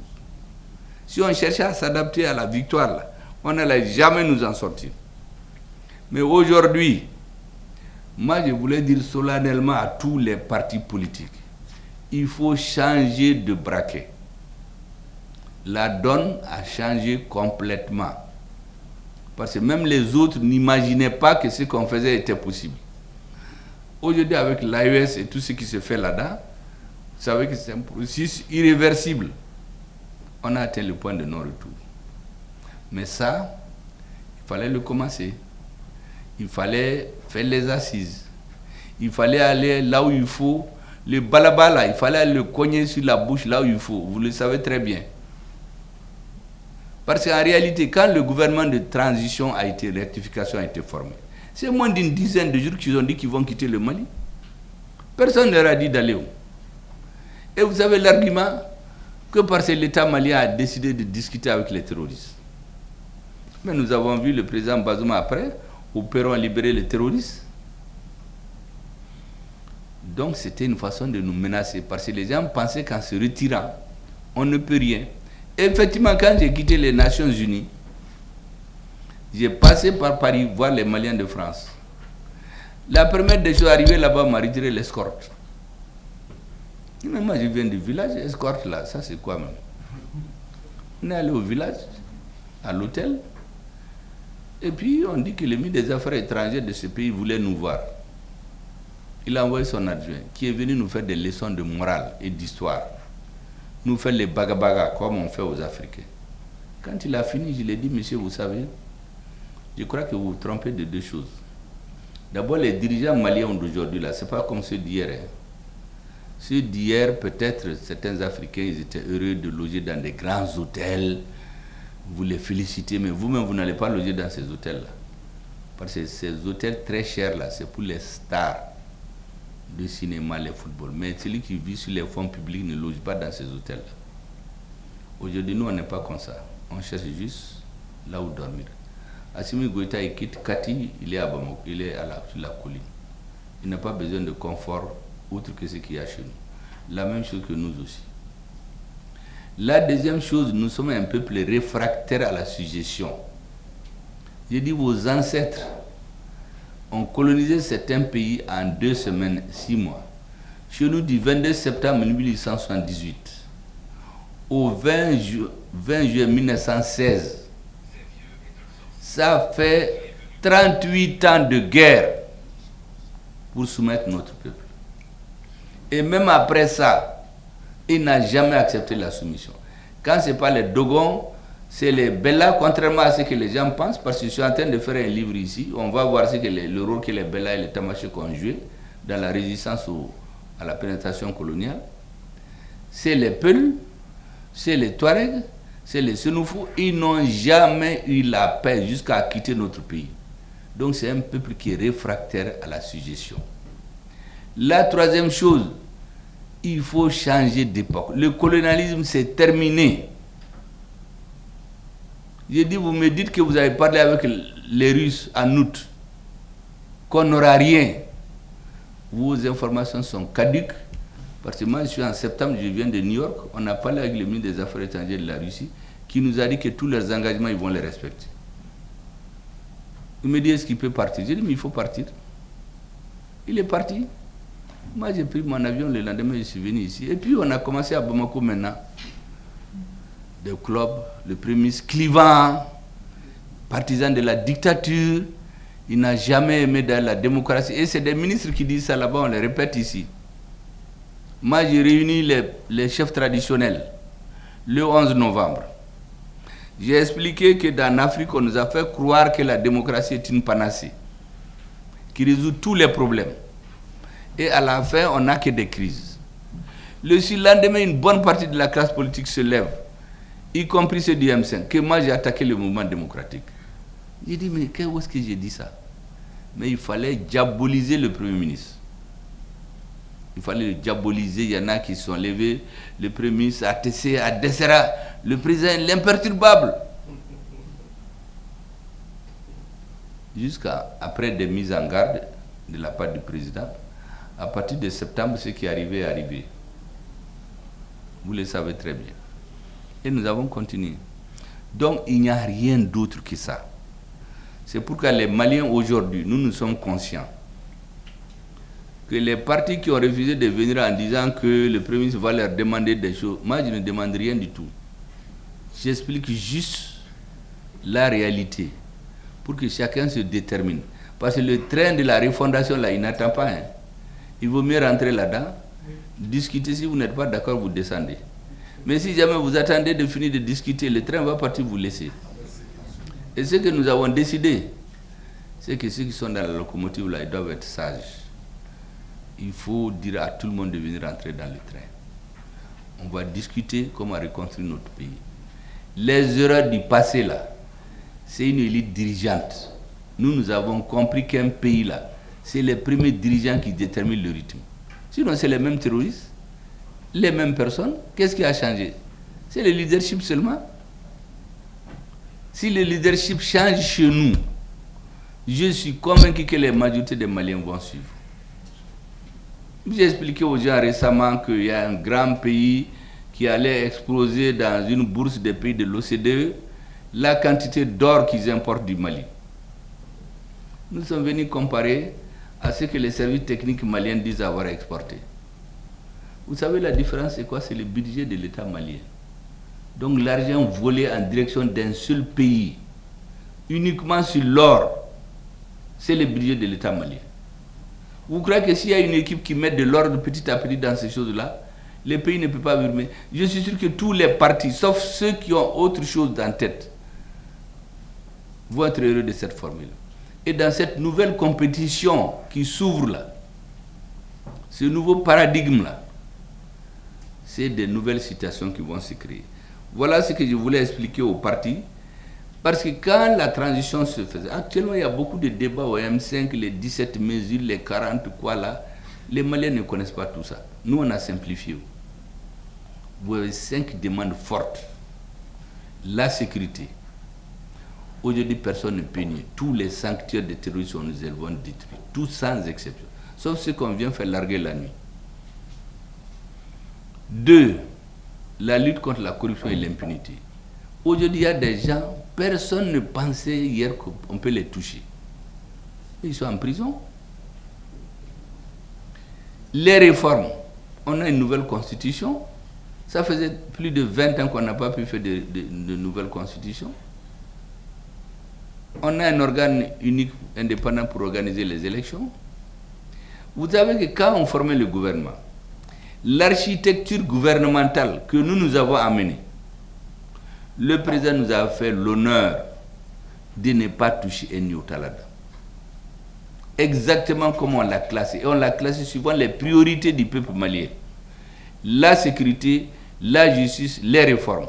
Si on cherchait à s'adapter à la victoire, là, on n'allait jamais nous en sortir. Mais aujourd'hui, moi je voulais dire solennellement à tous les partis politiques, il faut changer de braquet. La donne a changé complètement. Parce que même les autres n'imaginaient pas que ce qu'on faisait était possible. Aujourd'hui, avec l'AES et tout ce qui se fait là-dedans, vous savez que c'est un processus irréversible. On a atteint le point de non-retour. Mais ça, il fallait le commencer. Il fallait faire les assises. Il fallait aller là où il faut. Le balabala, il fallait le cogner sur la bouche là où il faut. Vous le savez très bien. Parce qu'en réalité, quand le gouvernement de transition a été, rectification a été formé, c'est moins d'une dizaine de jours qu'ils ont dit qu'ils vont quitter le Mali. Personne ne leur a dit d'aller où. Et vous avez l'argument que parce que l'État malien a décidé de discuter avec les terroristes. Mais nous avons vu le président Bazoum après, au Pérou, libérer les terroristes. Donc c'était une façon de nous menacer, parce que les gens pensaient qu'en se retirant, on ne peut rien. Et effectivement, quand j'ai quitté les Nations Unies, j'ai passé par Paris voir les Maliens de France. La première des choses arrivées là-bas m'a retiré l'escorte. Mais moi je viens du village, escorte là, ça c'est quoi même? On est allé au village, à l'hôtel, et puis on dit que le ministre des Affaires étrangères de ce pays voulait nous voir. Il a envoyé son adjoint, qui est venu nous faire des leçons de morale et d'histoire. Nous faire les baga-baga comme on fait aux Africains. Quand il a fini, je lui ai dit, monsieur, vous savez, je crois que vous vous trompez de deux choses. D'abord, les dirigeants maliens d'aujourd'hui, là, ce n'est pas comme ceux d'hier. Hein. Ceux d'hier, peut-être, certains Africains, ils étaient heureux de loger dans des grands hôtels. Vous les félicitez, mais vous-même, vous n'allez pas loger dans ces hôtels-là. Parce que ces hôtels très chers, là, c'est pour les stars de cinéma, les football. Mais celui qui vit sur les fonds publics ne loge pas dans ces hôtels-là. Aujourd'hui, nous, on n'est pas comme ça. On cherche juste là où dormir. Assimi Goïta, il quitte Kati, il est à Bamako, il est sur la colline. Il n'a pas besoin de confort outre que ce qu'il y a chez nous. La même chose que nous aussi. La deuxième chose, nous sommes un peuple réfractaire à la suggestion. J'ai dit, vos ancêtres ont colonisé certains pays en 2 semaines, 6 mois. Chez nous, du 22 septembre 1878 au 20 juillet 1916, ça fait 38 ans de guerre pour soumettre notre peuple. Et même après ça, il n'a jamais accepté la soumission. Quand ce n'est pas les Dogons, c'est les Bellas, contrairement à ce que les gens pensent, parce que je suis en train de faire un livre ici, on va voir le rôle que les Bellas et les Tamashek ont joué dans la résistance à la pénétration coloniale. C'est les Peuls, c'est les Touaregs, c'est les Sénoufous, ils n'ont jamais eu la paix jusqu'à quitter notre pays. Donc c'est un peuple qui est réfractaire à la suggestion. La troisième chose, il faut changer d'époque. Le colonialisme, c'est terminé. J'ai dit, vous me dites que vous avez parlé avec les Russes en août, qu'on n'aura rien. Vos informations sont caduques. Parce que moi, je suis en septembre, je viens de New York, on a parlé avec le ministre des Affaires étrangères de la Russie, qui nous a dit que tous leurs engagements, ils vont les respecter. Il me dit, est-ce qu'il peut partir? J'ai dit, mais il faut partir. Il est parti. Moi, j'ai pris mon avion, le lendemain, je suis venu ici. Et puis, on a commencé à Bamako maintenant. Des clubs, le premier ministre clivant, partisan de la dictature. Il n'a jamais aimé dans la démocratie. Et c'est des ministres qui disent ça là-bas, on les répète ici. Moi, j'ai réuni les chefs traditionnels le 11 novembre. J'ai expliqué que dans l'Afrique, on nous a fait croire que la démocratie est une panacée, qui résout tous les problèmes. Et à la fin, on n'a que des crises. Le lendemain, une bonne partie de la classe politique se lève, y compris ceux du M5, que moi j'ai attaqué le mouvement démocratique. J'ai dit, mais où est-ce que j'ai dit ça? Mais il fallait diaboliser le Premier ministre. Il fallait le diaboliser, il y en a qui sont levés, le Premier ministre a tessé, a Dessera, le président l'imperturbable. Jusqu'à après des mises en garde de la part du président, à partir de septembre, ce qui est arrivé. Vous le savez très bien. Et nous avons continué. Donc, il n'y a rien d'autre que ça. C'est pourquoi les Maliens aujourd'hui, nous sommes conscients que les partis qui ont refusé de venir en disant que le Premier ministre va leur demander des choses, moi je ne demande rien du tout. J'explique juste la réalité pour que chacun se détermine. Parce que le train de la refondation, là, il n'attend pas. Hein. Il vaut mieux rentrer là-dedans, discuter. Si vous n'êtes pas d'accord, vous descendez. Mais si jamais vous attendez de finir de discuter, le train va partir vous laisser. Et ce que nous avons décidé, c'est que ceux qui sont dans la locomotive, là, ils doivent être sages. Il faut dire à tout le monde de venir entrer dans le train. On va discuter comment reconstruire notre pays. Les erreurs du passé, là, c'est une élite dirigeante. Nous avons compris qu'un pays, là, c'est les premiers dirigeants qui déterminent le rythme. Sinon, c'est les mêmes terroristes, les mêmes personnes. Qu'est-ce qui a changé? C'est le leadership seulement. Si le leadership change chez nous, je suis convaincu que la majorité des Maliens vont suivre. J'ai expliqué aux gens récemment qu'il y a un grand pays qui allait exploser dans une bourse des pays de l'OCDE la quantité d'or qu'ils importent du Mali. Nous sommes venus comparer à ce que les services techniques maliens disent avoir exporté. Vous savez la différence c'est quoi? C'est le budget de l'État malien. Donc l'argent volé en direction d'un seul pays, uniquement sur l'or, c'est le budget de l'État malien. Vous croyez que s'il y a une équipe qui met de l'ordre petit à petit dans ces choses-là, le pays ne peut pas vivre? Mais je suis sûr que tous les partis, sauf ceux qui ont autre chose en tête, vont être heureux de cette formule. Et dans cette nouvelle compétition qui s'ouvre là, ce nouveau paradigme-là, c'est des nouvelles situations qui vont se créer. Voilà ce que je voulais expliquer aux partis. Parce que quand la transition se faisait, actuellement il y a beaucoup de débats au M5, les 17 mesures, les 40 quoi là, les Maliens ne connaissent pas tout ça. Nous on a simplifié. Vous avez 5 demandes fortes. La sécurité. Aujourd'hui, personne ne peut nier. Tous les sanctuaires de terroristes, nous avons détruits. Tous sans exception. Sauf ceux qu'on vient faire larguer la nuit. 2. La lutte contre la corruption et l'impunité. Aujourd'hui, il y a des gens, personne ne pensait hier qu'on peut les toucher. Ils sont en prison. Les réformes. On a une nouvelle constitution. Ça faisait plus de 20 ans qu'on n'a pas pu faire de nouvelle constitution. On a un organe unique, indépendant pour organiser les élections. Vous savez que quand on formait le gouvernement, l'architecture gouvernementale que nous avons amenée, le président nous a fait l'honneur de ne pas toucher un iota là-dedans. Exactement comme on l'a classé. Et on l'a classé suivant les priorités du peuple malien. La sécurité, la justice, les réformes.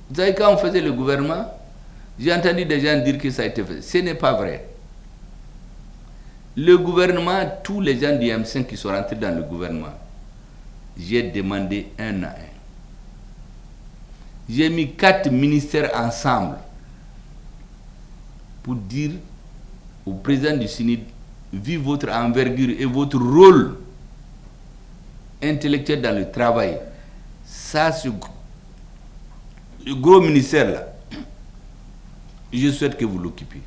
Vous savez, quand on faisait le gouvernement, j'ai entendu des gens dire que ça a été fait. Ce n'est pas vrai. Le gouvernement, tous les gens du M5 qui sont rentrés dans le gouvernement, j'ai demandé un à un. J'ai mis 4 ministères ensemble pour dire au président du CNID, vu votre envergure et votre rôle intellectuel dans le travail, ça, ce gros ministère-là, je souhaite que vous l'occupiez.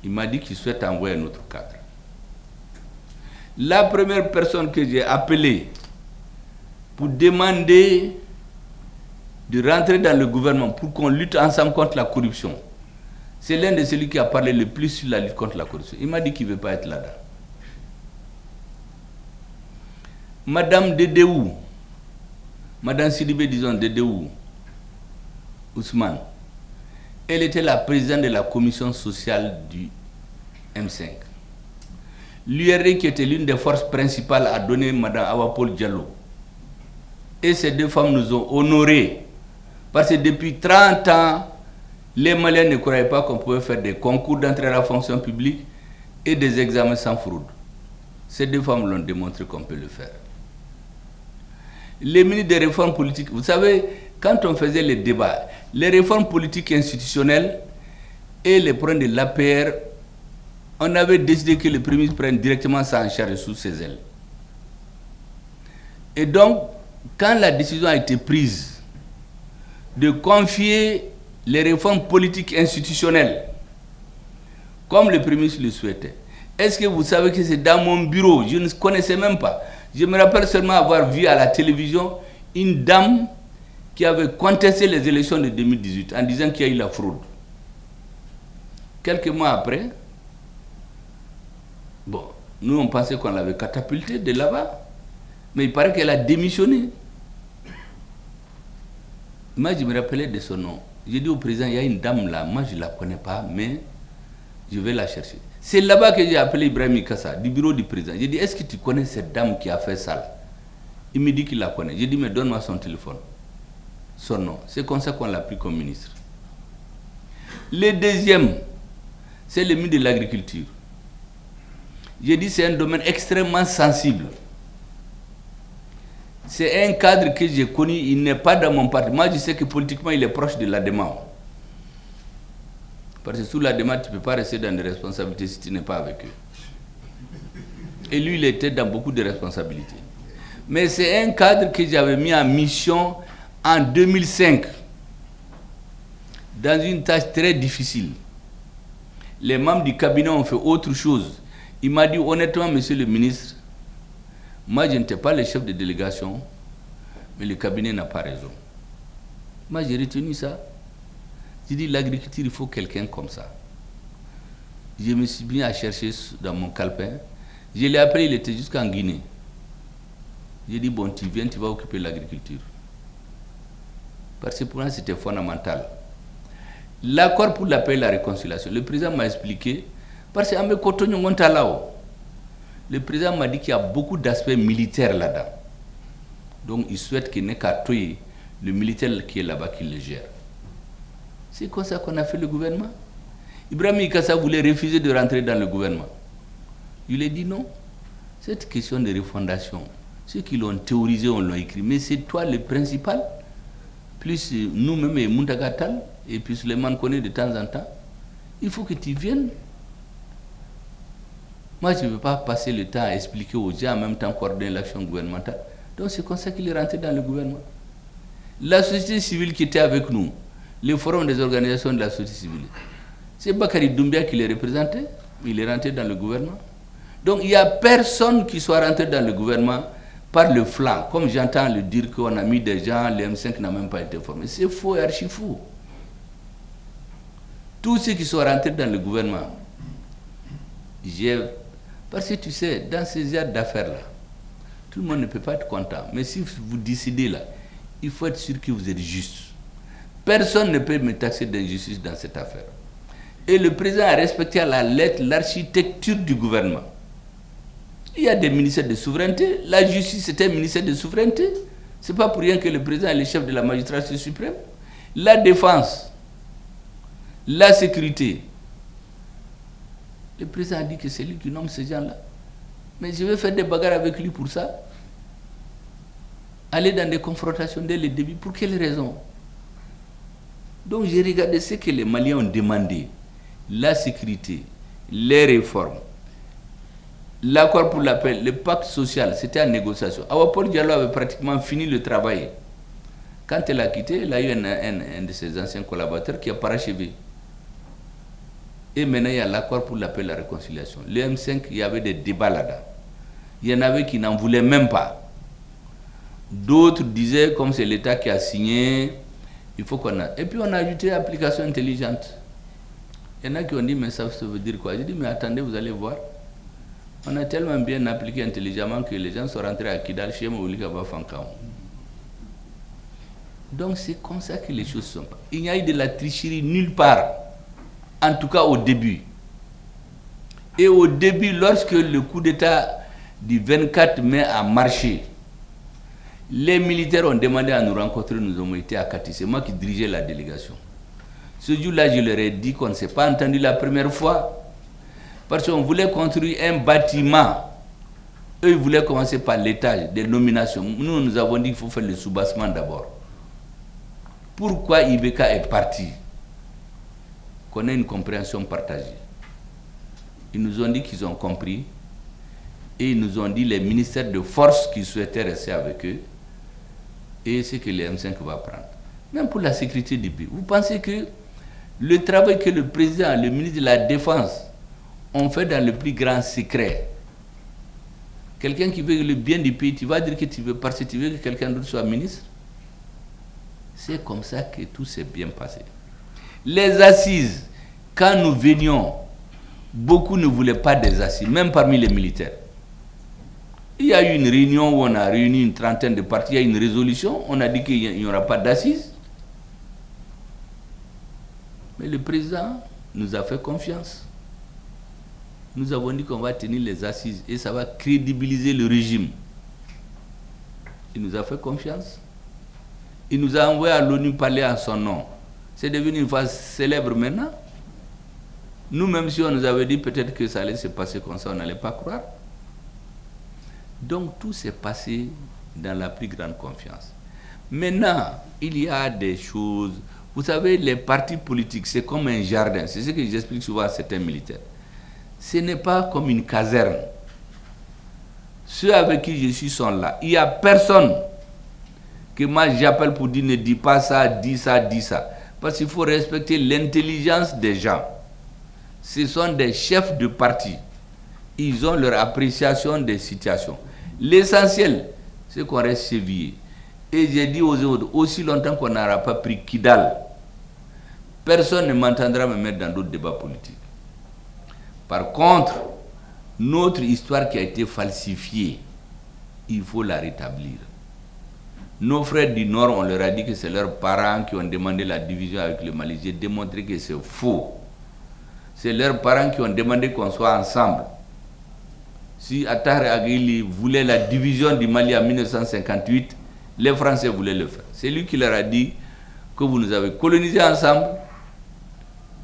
Il m'a dit qu'il souhaite envoyer un autre cadre. La première personne que j'ai appelée pour demander de rentrer dans le gouvernement pour qu'on lutte ensemble contre la corruption, c'est l'un de celui qui a parlé le plus sur la lutte contre la corruption. Il m'a dit qu'il ne veut pas être là-dedans. Madame Dedéou, Madame Sidibé, disons Dedéou, Ousmane, elle était la présidente de la commission sociale du M5. L'URD, qui était l'une des forces principales, a donné Mme Awapol Diallo. Et ces deux femmes nous ont honorés. Parce que depuis 30 ans, les Maliens ne croyaient pas qu'on pouvait faire des concours d'entrée à la fonction publique et des examens sans fraude. Ces deux femmes l'ont démontré qu'on peut le faire. Les ministres des réformes politiques, vous savez, quand on faisait les débats, les réformes politiques institutionnelles et les problèmes de l'APR, on avait décidé que le Premier ministre prenne directement ça en charge sous ses ailes. Et donc, quand la décision a été prise de confier les réformes politiques institutionnelles, comme le Premier ministre le souhaitait, est-ce que vous savez que c'est dans mon bureau? Je ne connaissais même pas. Je me rappelle seulement avoir vu à la télévision une dame qui avait contesté les élections de 2018 en disant qu'il y a eu la fraude. Quelques mois après, bon, nous on pensait qu'on l'avait catapultée de là-bas, mais il paraît qu'elle a démissionné. Moi je me rappelais de son nom. J'ai dit au président, il y a une dame là, moi je ne la connais pas, mais je vais la chercher. C'est là-bas que j'ai appelé Ibrahim Kassa, du bureau du président. J'ai dit, est-ce que tu connais cette dame qui a fait ça? Il me dit qu'il la connaît. J'ai dit, mais donne-moi son téléphone. Son nom. C'est comme ça qu'on l'a pris comme ministre. Le deuxième, c'est le ministre de l'Agriculture. J'ai dit, c'est un domaine extrêmement sensible. C'est un cadre que j'ai connu, il n'est pas dans mon parti. Moi, je sais que politiquement, il est proche de l'ADEMA. Parce que sous l'ADEMA, tu ne peux pas rester dans des responsabilités si tu n'es pas avec eux. Et lui, il était dans beaucoup de responsabilités. Mais c'est un cadre que j'avais mis en mission en 2005, dans une tâche très difficile. Les membres du cabinet ont fait autre chose. Il m'a dit honnêtement, monsieur le ministre, moi je n'étais pas le chef de délégation, mais le cabinet n'a pas raison. Moi j'ai retenu ça. J'ai dit l'agriculture, il faut quelqu'un comme ça. Je me suis mis à chercher dans mon calepin. Je l'ai appelé, il était jusqu'en Guinée. J'ai dit, bon, tu viens, tu vas occuper l'agriculture. Parce que pour moi, c'était fondamental. L'accord pour la paix et la réconciliation, le président m'a expliqué, parce que le président m'a dit qu'il y a beaucoup d'aspects militaires là-dedans. Donc, il souhaite qu'il n'ait qu'à tuer le militaire qui est là-bas, qui le gère. C'est comme ça qu'on a fait le gouvernement. Ibrahim Kassa voulait refuser de rentrer dans le gouvernement. Il a dit non. Cette question de refondation, ceux qui l'ont théorisé, on l'a écrit, mais c'est toi le principal. plus nous-mêmes et Muntagatal, et puis Suleiman connaît de temps en temps, il faut que tu viennes. Moi, je ne veux pas passer le temps à expliquer aux gens en même temps coordonner l'action gouvernementale. Donc c'est comme ça qu'il est rentré dans le gouvernement. La société civile qui était avec nous, le forum des organisations de la société civile, c'est Bakary Doumbia qui les représentait, il est rentré dans le gouvernement. Donc il n'y a personne qui soit rentré dans le gouvernement par le flanc, comme j'entends le dire qu'on a mis des gens, le M5 n'a même pas été formé. C'est faux et archi faux. Tous ceux qui sont rentrés dans le gouvernement, parce que tu sais, dans ces genres d'affaires-là, tout le monde ne peut pas être content. Mais si vous décidez là, il faut être sûr que vous êtes juste. Personne ne peut me taxer d'injustice dans cette affaire. Et le président a respecté à la lettre l'architecture du gouvernement. Il y a des ministères de souveraineté. La justice est un ministère de souveraineté. Ce n'est pas pour rien que le président est le chef de la magistrature suprême. La défense, la sécurité. Le président a dit que c'est lui qui nomme ces gens-là. Mais je vais faire des bagarres avec lui pour ça. Aller dans des confrontations dès le début. Pour quelle raison? Donc j'ai regardé ce que les Maliens ont demandé. La sécurité, les réformes, l'accord pour la paix, le pacte social, c'était en négociation. Awa Paul Diallo avait pratiquement fini le travail. Quand elle a quitté, elle a eu un de ses anciens collaborateurs qui a parachevé. Et maintenant, il y a l'accord pour la paix et la réconciliation. Le M5, il y avait des débats là-dedans. Il y en avait qui n'en voulaient même pas. D'autres disaient, comme c'est l'État qui a signé, il faut qu'on a... Et puis on a ajouté application intelligente. Il y en a qui ont dit, mais ça veut dire quoi? J'ai dit, mais attendez, vous allez voir. On a tellement bien appliqué intelligemment que les gens sont rentrés à Kidal, chez Moulikaba Fankao. Donc c'est comme ça que les choses sont. Il n'y a eu de la tricherie nulle part. En tout cas au début. Et au début, lorsque le coup d'État du 24 mai a marché, les militaires ont demandé à nous rencontrer, nous avons été à Kati. C'est moi qui dirigeais la délégation. Ce jour-là, je leur ai dit qu'on ne s'est pas entendu la première fois. Parce qu'on voulait construire un bâtiment. Eux, ils voulaient commencer par l'étage des nominations. Nous, nous avons dit qu'il faut faire le soubassement d'abord. Pourquoi Ibeka est parti? Qu'on ait une compréhension partagée. Ils nous ont dit qu'ils ont compris. Et ils nous ont dit les ministères de force qui souhaitaient rester avec eux. Et c'est que le M5 va prendre. Même pour la sécurité du pays. Vous pensez que le travail que le président, le ministre de la Défense ont fait dans le plus grand secret, quelqu'un qui veut le bien du pays, tu vas dire que tu veux parce que tu veux que quelqu'un d'autre soit ministre? C'est comme ça que tout s'est bien passé. Les assises, quand nous venions, beaucoup ne voulaient pas des assises, même parmi les militaires. Il y a eu une réunion où on a réuni une trentaine de partis, il y a une résolution, on a dit qu'il n'y aura pas d'assises. Mais le président nous a fait confiance. Nous avons dit qu'on va tenir les assises et ça va crédibiliser le régime. Il nous a fait confiance. Il nous a envoyé à l'ONU parler en son nom. C'est devenu une phase célèbre maintenant. Nous, même si on nous avait dit peut-être que ça allait se passer comme ça, on n'allait pas croire. Donc tout s'est passé dans la plus grande confiance. Maintenant, il y a des choses... Vous savez, les partis politiques, c'est comme un jardin. C'est ce que j'explique souvent à certains militaires. Ce n'est pas comme une caserne. Ceux avec qui je suis sont là. Il n'y a personne que moi j'appelle pour dire ne dis pas ça, dis ça, dis ça. Parce qu'il faut respecter l'intelligence des gens. Ce sont des chefs de parti. Ils ont leur appréciation des situations. L'essentiel, c'est qu'on reste chevillé. Et j'ai dit aux autres, aussi longtemps qu'on n'aura pas pris Kidal, personne ne m'entendra me mettre dans d'autres débats politiques. Par contre, notre histoire qui a été falsifiée, il faut la rétablir. Nos frères du Nord, on leur a dit que c'est leurs parents qui ont demandé la division avec le Mali. J'ai démontré que c'est faux. C'est leurs parents qui ont demandé qu'on soit ensemble. Si Attahar Aguili voulait la division du Mali en 1958, les Français voulaient le faire. C'est lui qui leur a dit que vous nous avez colonisés ensemble,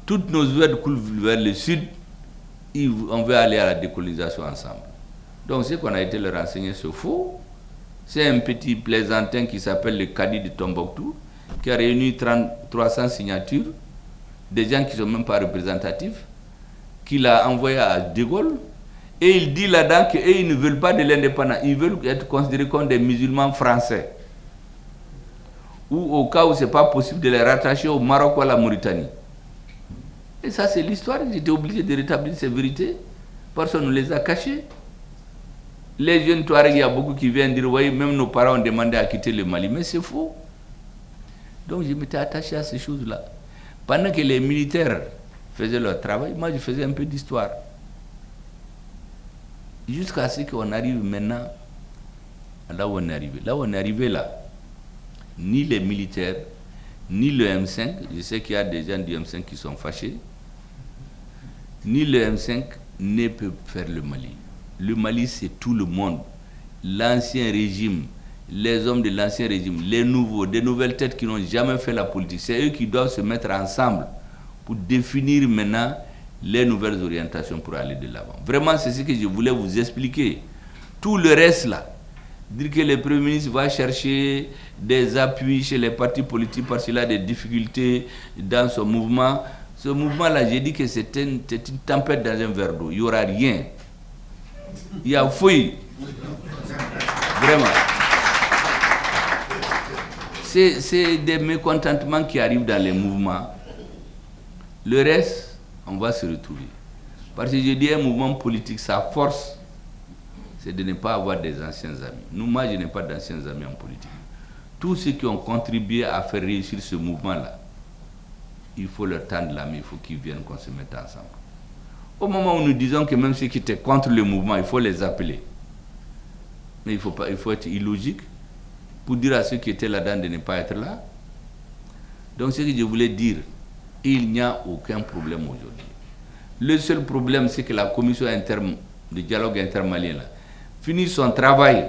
toutes nos ouvertes coulent vers le sud, on veut aller à la décolonisation ensemble. Donc ce qu'on a été leur enseigner, c'est faux. C'est un petit plaisantin qui s'appelle le Cadi de Tombouctou, qui a réuni 300 signatures, des gens qui ne sont même pas représentatifs, qu'il a envoyé à De Gaulle. Et il dit là-dedans qu'ils ne veulent pas de l'indépendance, ils veulent être considérés comme des musulmans français. Ou au cas où ce n'est pas possible de les rattacher au Maroc ou à la Mauritanie. Et ça, c'est l'histoire. J'étais obligé de rétablir ces vérités. Personne ne les a cachées. Les jeunes Touaregs, il y a beaucoup qui viennent dire, oui, même nos parents ont demandé à quitter le Mali. Mais c'est faux. Donc je m'étais attaché à ces choses-là. Pendant que les militaires faisaient leur travail, moi je faisais un peu d'histoire. Jusqu'à ce qu'on arrive maintenant là où on est arrivé. Là où on est arrivé là, ni les militaires, ni le M5, je sais qu'il y a des gens du M5 qui sont fâchés, ni le M5 ne peut faire le Mali. Le Mali, c'est tout le monde. L'ancien régime, les hommes de l'ancien régime, les nouveaux, des nouvelles têtes qui n'ont jamais fait la politique. C'est eux qui doivent se mettre ensemble pour définir maintenant les nouvelles orientations pour aller de l'avant. Vraiment, c'est ce que je voulais vous expliquer. Tout le reste là, dire que le Premier ministre va chercher des appuis chez les partis politiques parce qu'il a des difficultés dans son mouvement. Ce mouvement-là, j'ai dit que c'est une tempête dans un verre d'eau. Il n'y aura rien. Il y a fouille. Vraiment. C'est des mécontentements qui arrivent dans les mouvements. Le reste, on va se retrouver. Parce que je dis un mouvement politique, sa force, c'est de ne pas avoir des anciens amis. Nous, moi, je n'ai pas d'anciens amis en politique. Tous ceux qui ont contribué à faire réussir ce mouvement-là, il faut leur tendre la main, il faut qu'ils viennent, qu'on se mette ensemble. Au moment où nous disons que même ceux qui étaient contre le mouvement, il faut les appeler. Mais il faut être illogique pour dire à ceux qui étaient là-dedans de ne pas être là. Donc, ce que je voulais dire, il n'y a aucun problème aujourd'hui. Le seul problème, c'est que la commission de dialogue intermalien là, finisse son travail,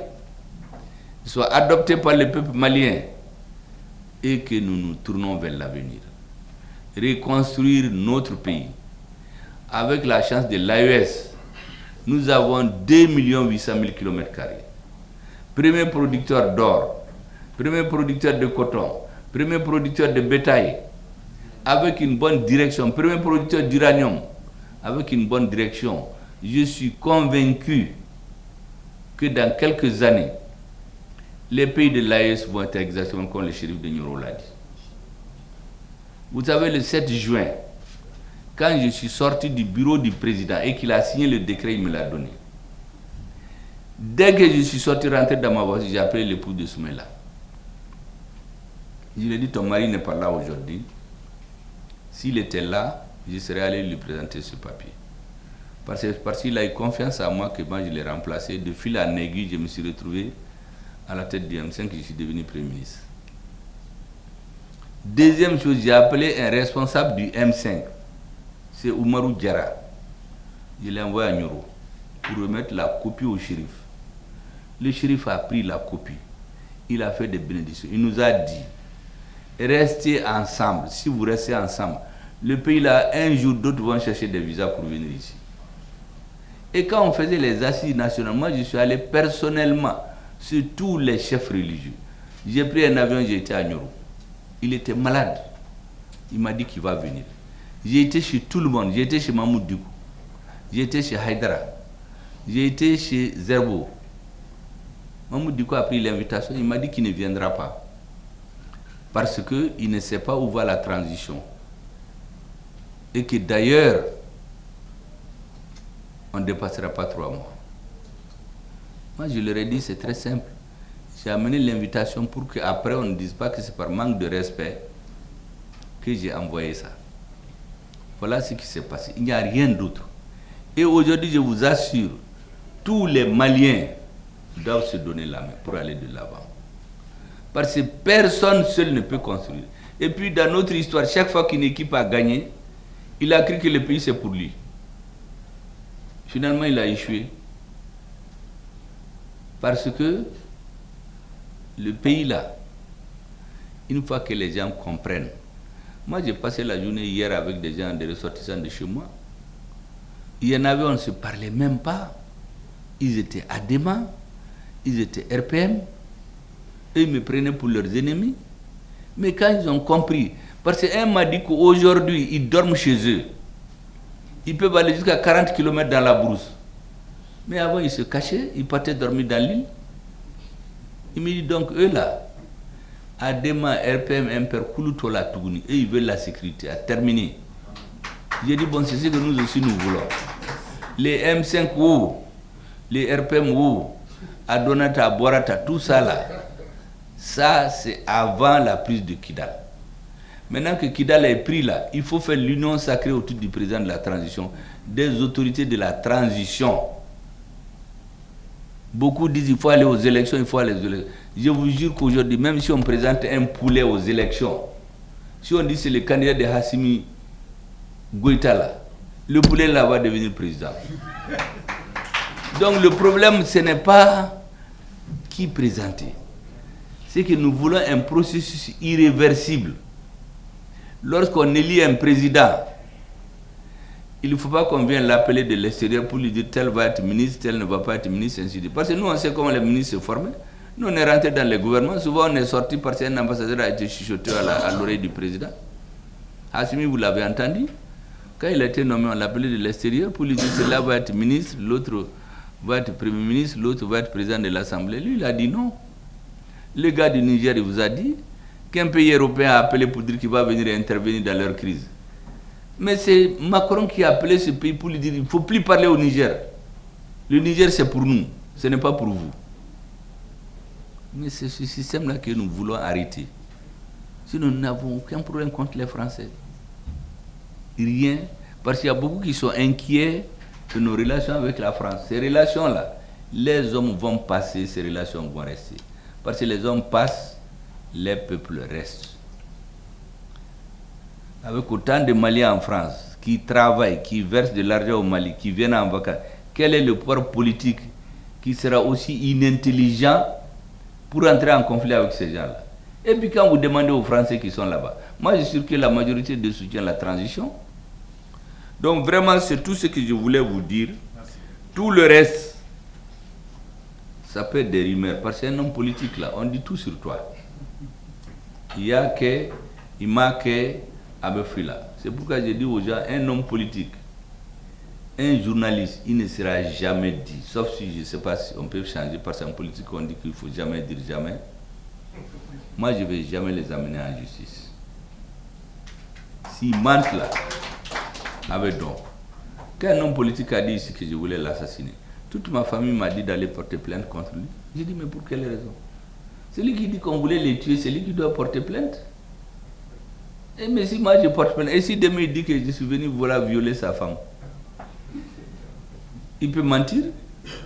soit adoptée par le peuple malien et que nous nous tournons vers l'avenir. Reconstruire notre pays. Avec la chance de l'AES, nous avons 2 800 000 km². Premier producteur d'or, premier producteur de coton, premier producteur de bétail, avec une bonne direction, premier producteur d'uranium, avec une bonne direction. Je suis convaincu que dans quelques années, les pays de l'AES vont être exactement comme le shérif de Nioro l'a dit. Vous savez, le 7 juin, quand je suis sorti du bureau du président et qu'il a signé le décret, il me l'a donné. Dès que je suis sorti, rentré dans ma voiture, j'ai appelé l'époux de Soumaïla. Je lui ai dit, ton mari n'est pas là aujourd'hui. S'il était là, je serais allé lui présenter ce papier. Parce qu'il a eu confiance en moi que moi je l'ai remplacé. De fil en aiguille, je me suis retrouvé à la tête du M5 et je suis devenu Premier ministre. Deuxième chose, j'ai appelé un responsable du M5. C'est Oumarou Diarra. Je l'ai envoyé à Nioro pour remettre la copie au shérif. Le shérif a pris la copie. Il a fait des bénédictions. Il nous a dit, restez ensemble. Si vous restez ensemble, le pays là, un jour, d'autres vont chercher des visas pour venir ici. Et quand on faisait les assises nationales, moi je suis allé personnellement sur tous les chefs religieux. J'ai pris un avion, j'ai été à Nioro. Il était malade. Il m'a dit qu'il va venir. J'ai été chez tout le monde. J'ai été chez Mahmoud Dukou. J'ai été chez Haïdara. J'ai été chez Zerbo. Mahmoud Dukou a pris l'invitation. Il m'a dit qu'il ne viendra pas. Parce qu'il ne sait pas où va la transition. Et que d'ailleurs, on ne dépassera pas 3 mois. Moi, je leur ai dit, c'est très simple. J'ai amené l'invitation pour qu'après, on ne dise pas que c'est par manque de respect que j'ai envoyé ça. Voilà ce qui s'est passé. Il n'y a rien d'autre. Et aujourd'hui, je vous assure, tous les Maliens doivent se donner la main pour aller de l'avant. Parce que personne seul ne peut construire. Et puis, dans notre histoire, chaque fois qu'une équipe a gagné, il a cru que le pays c'est pour lui. Finalement, il a échoué. Parce que le pays là, une fois que les gens comprennent. Moi, j'ai passé la journée hier avec des gens, des ressortissants de chez moi. Il y en avait, on ne se parlait même pas. Ils étaient ADEMA, ils étaient RPM, et ils me prenaient pour leurs ennemis. Mais quand ils ont compris, parce qu'un m'a dit qu'aujourd'hui, ils dorment chez eux. Ils peuvent aller jusqu'à 40 km dans la brousse. Mais avant, ils se cachaient, ils partaient dormir dans l'île. Il me dit donc, eux là, Adema, RPM, Imper, Kouloutola, Tougouni, eux ils veulent la sécurité, à terminer. J'ai dit, bon, c'est ce que nous aussi nous voulons. Les M5 ou les RPM ou Adonata, Borata, tout ça là, ça c'est avant la prise de Kidal. Maintenant que Kidal est pris là, il faut faire l'union sacrée autour du président de la transition, des autorités de la transition. Beaucoup disent qu'il faut aller aux élections, il faut aller aux élections. Je vous jure qu'aujourd'hui, même si on présente un poulet aux élections, si on dit que c'est le candidat de Hassimi Goïta là, le poulet là va devenir président. Donc le problème, ce n'est pas qui présenter. C'est que nous voulons un processus irréversible. Lorsqu'on élit un président, il ne faut pas qu'on vienne l'appeler de l'extérieur pour lui dire tel va être ministre, tel ne va pas être ministre, ainsi de suite. Parce que nous, on sait comment les ministres se forment. Nous, on est rentré dans les gouvernements. Souvent, on est sorti parce qu'un ambassadeur a été chuchoté à l'oreille du président. Hassimi, vous l'avez entendu. Quand il a été nommé, on l'appelait de l'extérieur pour lui dire celui-là va être ministre, l'autre va être premier ministre, l'autre va être président de l'Assemblée. Lui, il a dit non. Le gars du Niger, il vous a dit qu'un pays européen a appelé pour dire qu'il va venir intervenir dans leur crise. Mais c'est Macron qui a appelé ce pays pour lui dire qu'il ne faut plus parler au Niger. Le Niger, c'est pour nous, ce n'est pas pour vous. Mais c'est ce système-là que nous voulons arrêter. Sinon, nous n'avons aucun problème contre les Français. Rien. Parce qu'il y a beaucoup qui sont inquiets de nos relations avec la France. Ces relations-là, les hommes vont passer, ces relations vont rester. Parce que les hommes passent, les peuples restent. Avec autant de Maliens en France, qui travaillent, qui versent de l'argent au Mali, qui viennent en vacances, quel est le pouvoir politique qui sera aussi inintelligent pour entrer en conflit avec ces gens-là? Et puis quand vous demandez aux Français qui sont là-bas, moi je suis sûr que la majorité de soutient la transition. Donc vraiment c'est tout ce que je voulais vous dire. Merci. Tout le reste, ça peut être des rumeurs. Parce qu'un homme politique là, on dit tout sur toi. Il y a que, il m'a que, là. C'est pourquoi je dis aux gens, un homme politique, un journaliste, il ne sera jamais dit, sauf si je ne sais pas si on peut changer parce qu'en politique on dit qu'il ne faut jamais dire jamais. Moi je ne vais jamais les amener en justice. S'ils mentent là, avec donc, quand un homme politique a dit ici que je voulais l'assassiner, toute ma famille m'a dit d'aller porter plainte contre lui. J'ai dit mais pour quelle raison? C'est lui qui dit qu'on voulait les tuer, c'est lui qui doit porter plainte. Et mais si moi je porte plainte, et si demain il dit que je suis venu voilà violer sa femme, il peut mentir.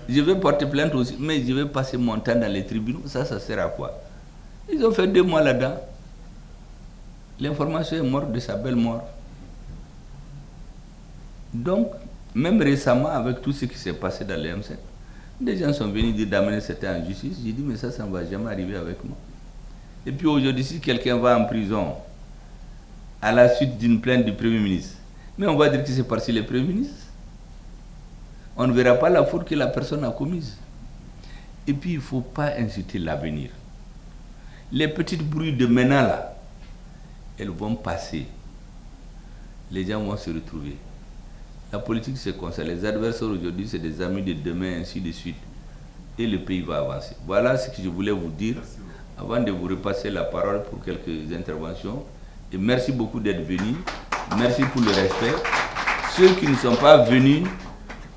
Je vais porter plainte aussi, mais je vais passer mon temps dans les tribunaux. Ça sert à quoi? Ils ont fait 2 mois là-dedans. L'information est morte de sa belle mort. Donc, même récemment, avec tout ce qui s'est passé dans les M5, des gens sont venus dire d'amener certains en justice. J'ai dit, mais ça ne va jamais arriver avec moi. Et puis aujourd'hui, si quelqu'un va en prison à la suite d'une plainte du Premier ministre, mais on va dire que c'est parce que le Premier ministre. On ne verra pas la faute que la personne a commise. Et puis, il ne faut pas inciter l'avenir. Les petites bruits de maintenant, là, elles vont passer. Les gens vont se retrouver. La politique, c'est comme ça. Les adversaires aujourd'hui, c'est des amis de demain, ainsi de suite. Et le pays va avancer. Voilà ce que je voulais vous dire avant de vous repasser la parole pour quelques interventions. Et merci beaucoup d'être venus. Merci pour le respect. Ceux qui ne sont pas venus,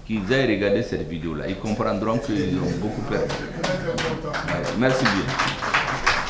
qu'ils aillent regarder cette vidéo-là. Ils comprendront qu'ils ont beaucoup perdu. Merci bien.